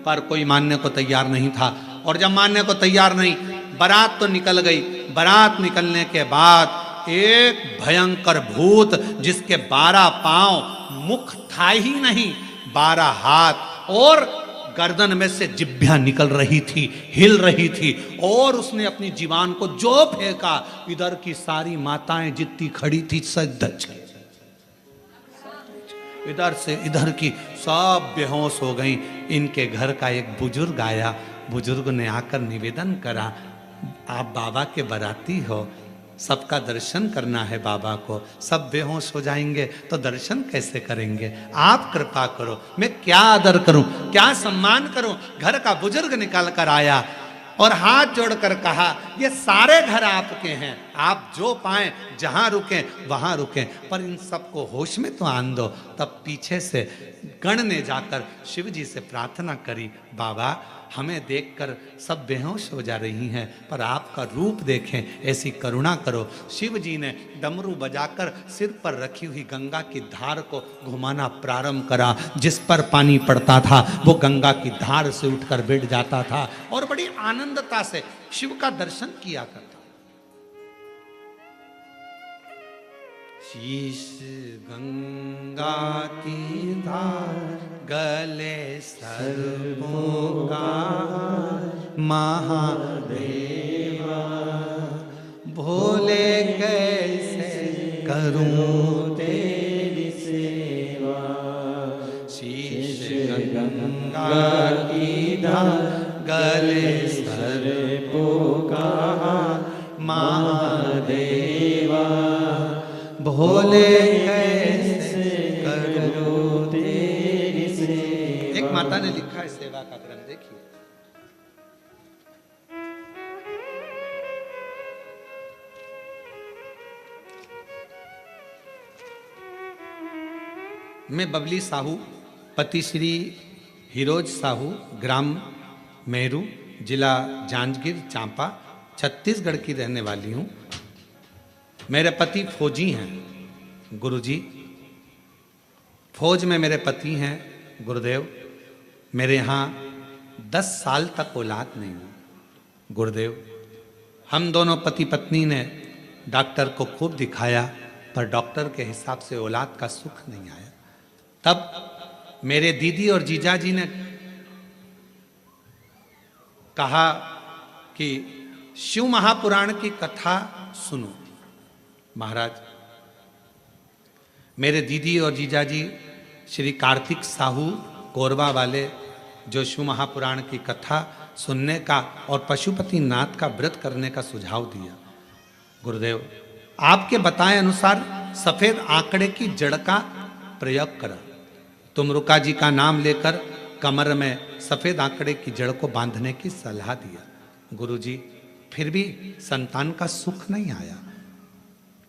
पर कोई मानने को तैयार नहीं था। और जब मानने को तैयार नहीं, बारात तो निकल गई। बारात निकलने के बाद एक भयंकर भूत, जिसके 12 पांव, मुख था ही नहीं, 12 हाथ और गर्दन में से जिभ्या निकल रही थी, हिल रही थी। और उसने अपनी जीवान को जो फेंका, इधर की सारी माताएं जितनी खड़ी थी सब इधर से इधर की सब बेहोश हो गई। इनके घर का एक बुजुर्ग आया। बुजुर्ग ने आकर निवेदन करा, आप बाबा के बाराती हो, सबका दर्शन करना है बाबा को, सब बेहोश हो जाएंगे तो दर्शन कैसे करेंगे, आप कृपा करो। मैं क्या आदर करूं, क्या सम्मान करूं। घर का बुजुर्ग निकल कर आया और हाथ जोड़कर कहा, ये सारे घर आपके हैं, आप जो पाएं जहां रुकें वहां रुकें, पर इन सबको होश में तो आन दो। तब पीछे से गण ने जाकर शिव जी से प्रार्थना करी, बाबा हमें देखकर सब बेहोश हो जा रही हैं, पर आपका रूप देखें, ऐसी करुणा करो। शिव जी ने डमरू बजाकर सिर पर रखी हुई गंगा की धार को घुमाना प्रारंभ करा। जिस पर पानी पड़ता था वो गंगा की धार से उठकर बैठ जाता था और बड़ी आनंदता से शिव का दर्शन किया करता। शीश गंगा की धार, गले सर्पों का महादेवा, भोले कैसे करूं तेरी सेवा। शीश गंगा की धार, गले सर्पों का महादेवा, भोले कैसे करो तेरी सेवा। एक माता ने लिखा है सेवा का क्रम, देखिए। मैं बबली साहू, पति श्री हिरोज साहू, ग्राम मेहरू, जिला जांजगीर चांपा, छत्तीसगढ़ की रहने वाली हूँ। मेरे पति फौजी हैं गुरुजी, फौज में मेरे पति हैं गुरुदेव। मेरे यहाँ 10 साल तक औलाद नहीं हुई गुरुदेव। हम दोनों पति पत्नी ने डॉक्टर को खूब दिखाया, पर डॉक्टर के हिसाब से औलाद का सुख नहीं आया। तब मेरे दीदी और जीजा जी ने कहा कि शिव महापुराण की कथा सुनो। महाराज, मेरे दीदी और जीजा जी श्री कार्तिक साहू कोरबा वाले, जो शिव महापुराण की कथा सुनने का और पशुपति नाथ का व्रत करने का सुझाव दिया। गुरुदेव, आपके बताए अनुसार सफेद आंकड़े की जड़ का प्रयोग करा। तुमरुका जी का नाम लेकर कमर में सफेद आंकड़े की जड़ को बांधने की सलाह दिया। गुरुजी, फिर भी संतान का सुख नहीं आया।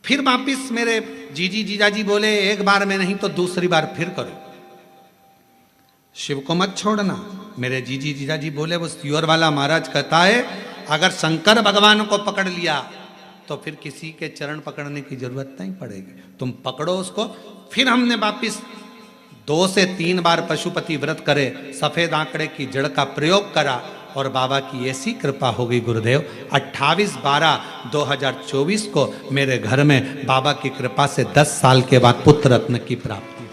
फिर वापिस मेरे जीजी जीजाजी बोले, एक बार में नहीं तो दूसरी बार फिर करो, शिव को मत छोड़ना। मेरे जीजी जीजाजी बोले, वो सियोर वाला महाराज कहता है, अगर शंकर भगवान को पकड़ लिया तो फिर किसी के चरण पकड़ने की जरूरत नहीं पड़ेगी, तुम पकड़ो उसको। फिर हमने वापिस 2 से 3 बार पशुपति व्रत करे, सफेद आंकड़े की जड़ का प्रयोग करा और बाबा की ऐसी कृपा हो गई गुरुदेव। 28/12/2024 को मेरे घर में बाबा की कृपा से 10 साल के बाद पुत्र रत्न की प्राप्ति।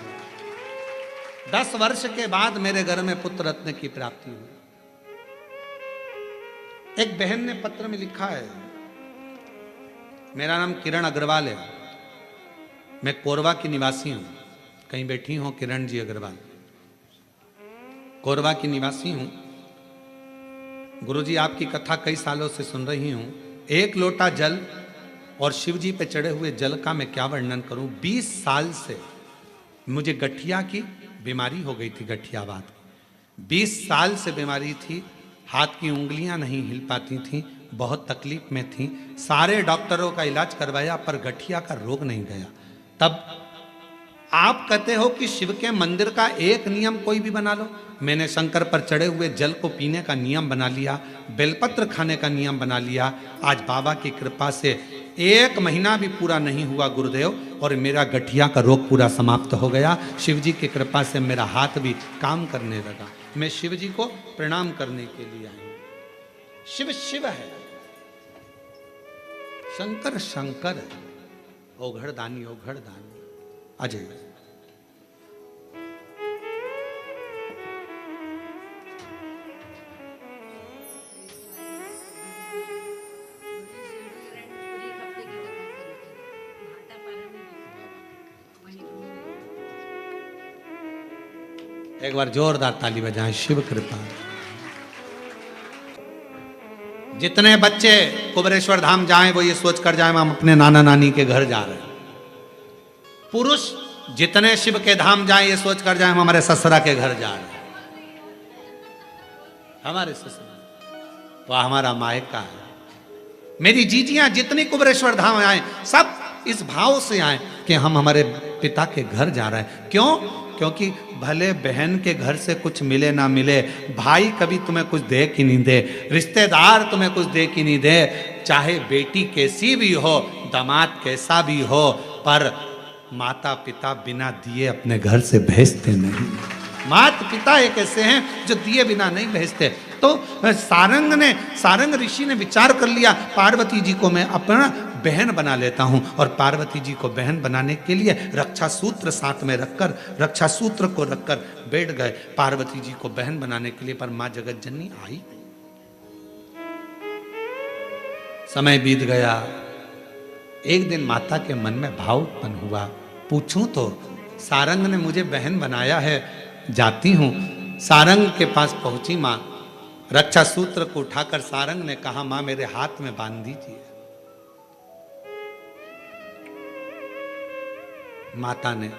10 वर्ष के बाद मेरे घर में पुत्र रत्न की प्राप्ति हुई। एक बहन ने पत्र में लिखा है, मेरा नाम किरण अग्रवाल है, मैं कोरबा की निवासी हूं। कहीं बैठी हो किरण जी अग्रवाल? कोरबा की निवासी हूं। गुरुजी आपकी कथा कई सालों से सुन रही हूं। एक लोटा जल और शिव जी पे चढ़े हुए जल का मैं क्या वर्णन करूं। 20 साल से मुझे गठिया की बीमारी हो गई थी, गठियावात। 20 साल से बीमारी थी, हाथ की उंगलियां नहीं हिल पाती थी, बहुत तकलीफ में थी। सारे डॉक्टरों का इलाज करवाया पर गठिया का रोग नहीं गया। तब आप कहते हो कि शिव के मंदिर का एक नियम कोई भी बना लो। मैंने शंकर पर चढ़े हुए जल को पीने का नियम बना लिया, बेलपत्र खाने का नियम बना लिया। आज बाबा की कृपा से 1 महीना भी पूरा नहीं हुआ गुरुदेव, और मेरा गठिया का रोग पूरा समाप्त हो गया। शिव जी की कृपा से मेरा हाथ भी काम करने लगा। मैं शिव जी को प्रणाम करने के लिए आई हूं। शिव शिव है, शंकर शंकर है, ओघड़ दानी अजय। एक बार जोरदार ताली बजाएं। शिव कृपा। जितने बच्चे कुबरेश्वर धाम जाएं वो ये सोच कर जाएं हम अपने नाना नानी के घर जा रहे हैं। पुरुष जितने शिव के धाम जाएं ये सोच कर जाएं हम हमारे ससुरा के घर जा रहे हैं। हमारे ससुरा वह हमारा मायका है। मेरी जीजियां जितनी कुबरेश्वर धाम आए सब इस भाव से आए कि हम हमारे पिता के घर जा रहे हैं। क्यों? क्योंकि भले बहन के घर से कुछ मिले ना मिले, भाई कभी तुम्हें कुछ दे कि नहीं दे, रिश्तेदार तुम्हें कुछ दे कि नहीं दे, चाहे बेटी कैसी भी हो, दामाद कैसा भी हो, पर माता पिता बिना दिए अपने घर से भेजते नहीं। माता पिता एक ऐसे हैं जो दिए बिना नहीं भेजते। तो सारंग ऋषि ने विचार कर लिया, पार्वती जी को मैं अपना बहन बना लेता हूं। और पार्वती जी को बहन बनाने के लिए रक्षा सूत्र साथ में रखकर, रक्षा सूत्र को रखकर बैठ गए पार्वती जी को बहन बनाने के लिए। पर मां जगत जननी आई। समय बीत गया। एक दिन माता के मन में भाव उत्पन्न हुआ, पूछूं तो सारंग ने मुझे बहन बनाया है, जाती हूं। सारंग के पास पहुंची मां, रक्षा सूत्र को उठाकर सारंग ने कहा, मां मेरे हाथ में बांध दीजिए। माता ने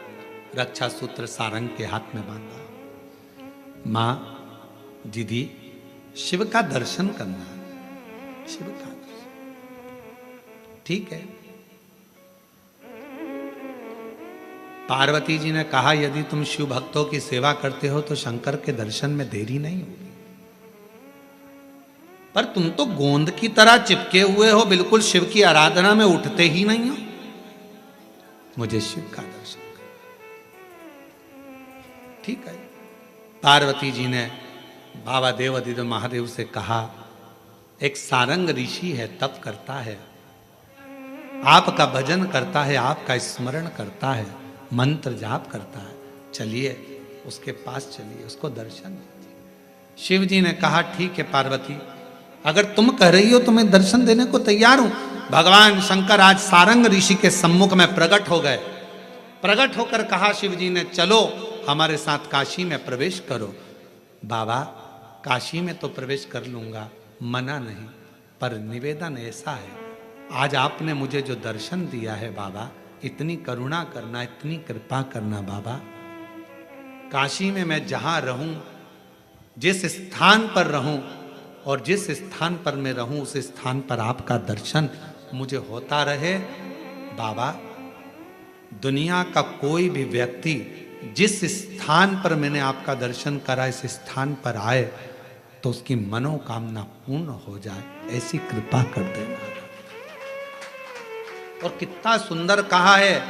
रक्षा सूत्र सारंग के हाथ में बांधा। मां दीदी शिव का दर्शन करना, शिव का दर्शन। ठीक है। पार्वती जी ने कहा, यदि तुम शिव भक्तों की सेवा करते हो तो शंकर के दर्शन में देरी नहीं होगी, पर तुम तो गोंद की तरह चिपके हुए हो, बिल्कुल शिव की आराधना में उठते ही नहीं हो। मुझे शिव का दर्शन कर। ठीक है। पार्वती जी ने बाबा देवादिदेव महादेव से कहा, एक सारंग ऋषि है, तप करता है, आपका भजन करता है, आपका स्मरण करता है, मंत्र जाप करता है, चलिए उसके पास चलिए, उसको दर्शन दीजिए। शिव जी ने कहा, ठीक है पार्वती, अगर तुम कह रही हो तो मैं दर्शन देने को तैयार हूं। भगवान शंकर आज सारंग ऋषि के सम्मुख में प्रकट हो गए। प्रकट होकर कहा शिव जी ने, चलो हमारे साथ काशी में प्रवेश करो। बाबा काशी में तो प्रवेश कर लूंगा, मना नहीं, पर निवेदन ऐसा है, आज आपने मुझे जो दर्शन दिया है बाबा, इतनी करुणा करना, इतनी कृपा करना बाबा। काशी में मैं जहां रहूं, जिस स्थान पर रहूं और जिस स्थान पर मैं रहूं, उस स्थान पर आपका दर्शन मुझे होता रहे बाबा। दुनिया का कोई भी व्यक्ति जिस स्थान पर मैंने आपका दर्शन करा, इस स्थान पर आए तो उसकी मनोकामना पूर्ण हो जाए, ऐसी कृपा कर देना। और कितना सुंदर कहा है,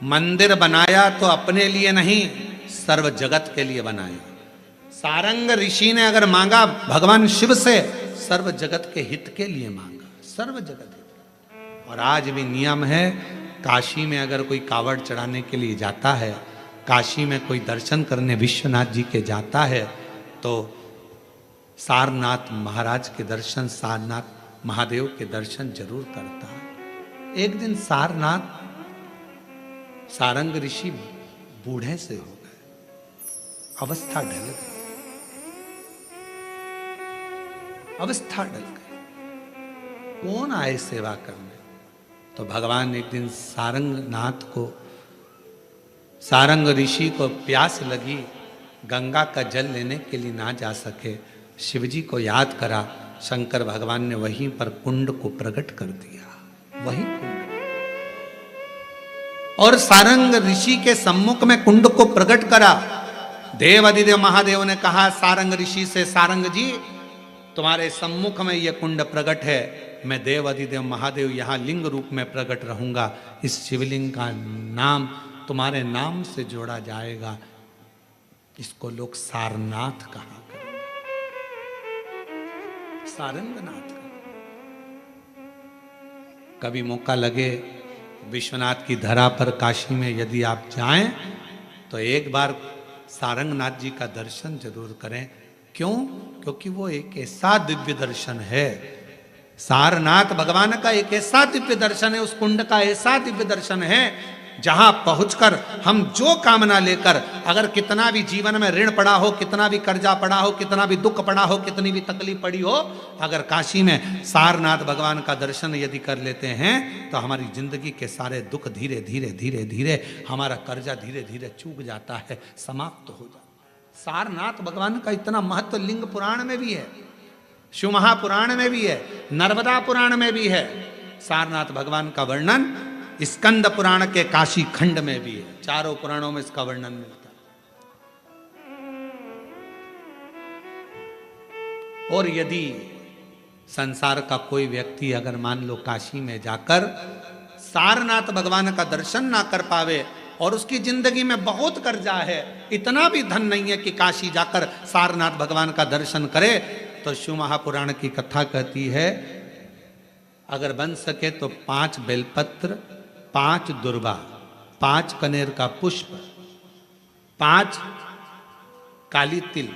मंदिर बनाया तो अपने लिए नहीं, सर्व जगत के लिए बनाया। सारंग ऋषि ने अगर मांगा भगवान शिव से, सर्व जगत के हित के लिए मांगा, सर्व जगत हित। और आज भी नियम है, काशी में अगर कोई कावड़ चढ़ाने के लिए जाता है, काशी में कोई दर्शन करने विश्वनाथ जी के जाता है तो सारनाथ महाराज के दर्शन, सारनाथ महादेव के दर्शन जरूर करता है। एक दिन सारनाथ सारंग ऋषि बूढ़े से हो गए, अवस्था ढल गई, अवस्था ढल गई, कौन आए सेवा करने? तो भगवान एक दिन सारंगनाथ को, सारंग ऋषि को प्यास लगी, गंगा का जल लेने के लिए ना जा सके, शिवजी को याद करा, शंकर भगवान ने वहीं पर कुंड को प्रकट कर दिया, वही कुंड। और सारंग ऋषि के सम्मुख में कुंड को प्रकट करा। देव अधिदेव महादेव ने कहा सारंग ऋषि से, सारंग जी तुम्हारे सम्मुख में यह कुंड प्रकट है, मैं देव अधिदेव महादेव यहां लिंग रूप में प्रकट रहूंगा, इस शिवलिंग का नाम तुम्हारे नाम से जोड़ा जाएगा, इसको लोग सारनाथ कहा करें, सारंगनाथ। कभी मौका लगे विश्वनाथ की धरा पर काशी में यदि आप जाएं तो एक बार सारंगनाथ जी का दर्शन जरूर करें। क्यों? क्योंकि वो एक ऐसा दिव्य दर्शन है, सारनाथ भगवान का एक ऐसा दिव्य दर्शन है, उस कुंड का ऐसा दिव्य दर्शन है जहां पहुंचकर हम जो कामना लेकर, अगर कितना भी जीवन में ऋण पड़ा हो, कितना भी कर्जा पड़ा हो, कितना भी दुख पड़ा हो, कितनी भी तकलीफ पड़ी हो, अगर काशी में सारनाथ भगवान का दर्शन यदि कर लेते हैं तो हमारी जिंदगी के सारे दुख धीरे धीरे धीरे धीरे, हमारा कर्जा धीरे धीरे चूक जाता है, समाप्त हो जाता है। सारनाथ भगवान का इतना महत्व लिंग पुराण में भी है, शिव महापुराण में भी है, नर्मदा पुराण में भी है। सारनाथ भगवान का वर्णन स्कंद पुराण के काशी खंड में भी है, चारों पुराणों में इसका वर्णन मिलता है। और यदि संसार का कोई व्यक्ति अगर मान लो काशी में जाकर सारनाथ भगवान का दर्शन ना कर पावे और उसकी जिंदगी में बहुत कर्जा है, इतना भी धन नहीं है कि काशी जाकर सारनाथ भगवान का दर्शन करे, तो शिव महापुराण की कथा कहती है अगर बन सके तो 5 बेलपत्र, 5 दुर्वा, 5 कनेर का पुष्प, 5 काली तिल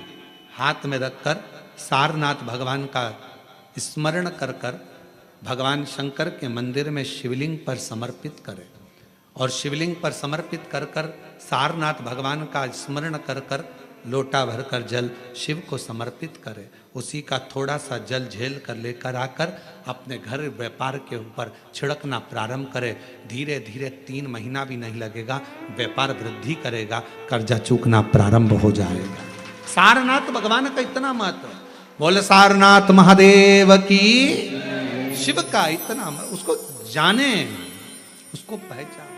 हाथ में रखकर सारनाथ भगवान का स्मरण कर कर भगवान शंकर के मंदिर में शिवलिंग पर समर्पित करें, और शिवलिंग पर समर्पित कर कर सारनाथ भगवान का स्मरण कर कर लोटा भरकर जल शिव को समर्पित करें, उसी का थोड़ा सा जल झेल कर लेकर आकर अपने घर व्यापार के ऊपर छिड़कना प्रारंभ करे, धीरे धीरे 3 महीना भी नहीं लगेगा, व्यापार वृद्धि करेगा, कर्जा चूकना प्रारंभ हो जाएगा। सारनाथ भगवान का इतना महत्व है, बोले सारनाथ महादेव की, शिव का इतना, उसको जाने, उसको पहचान।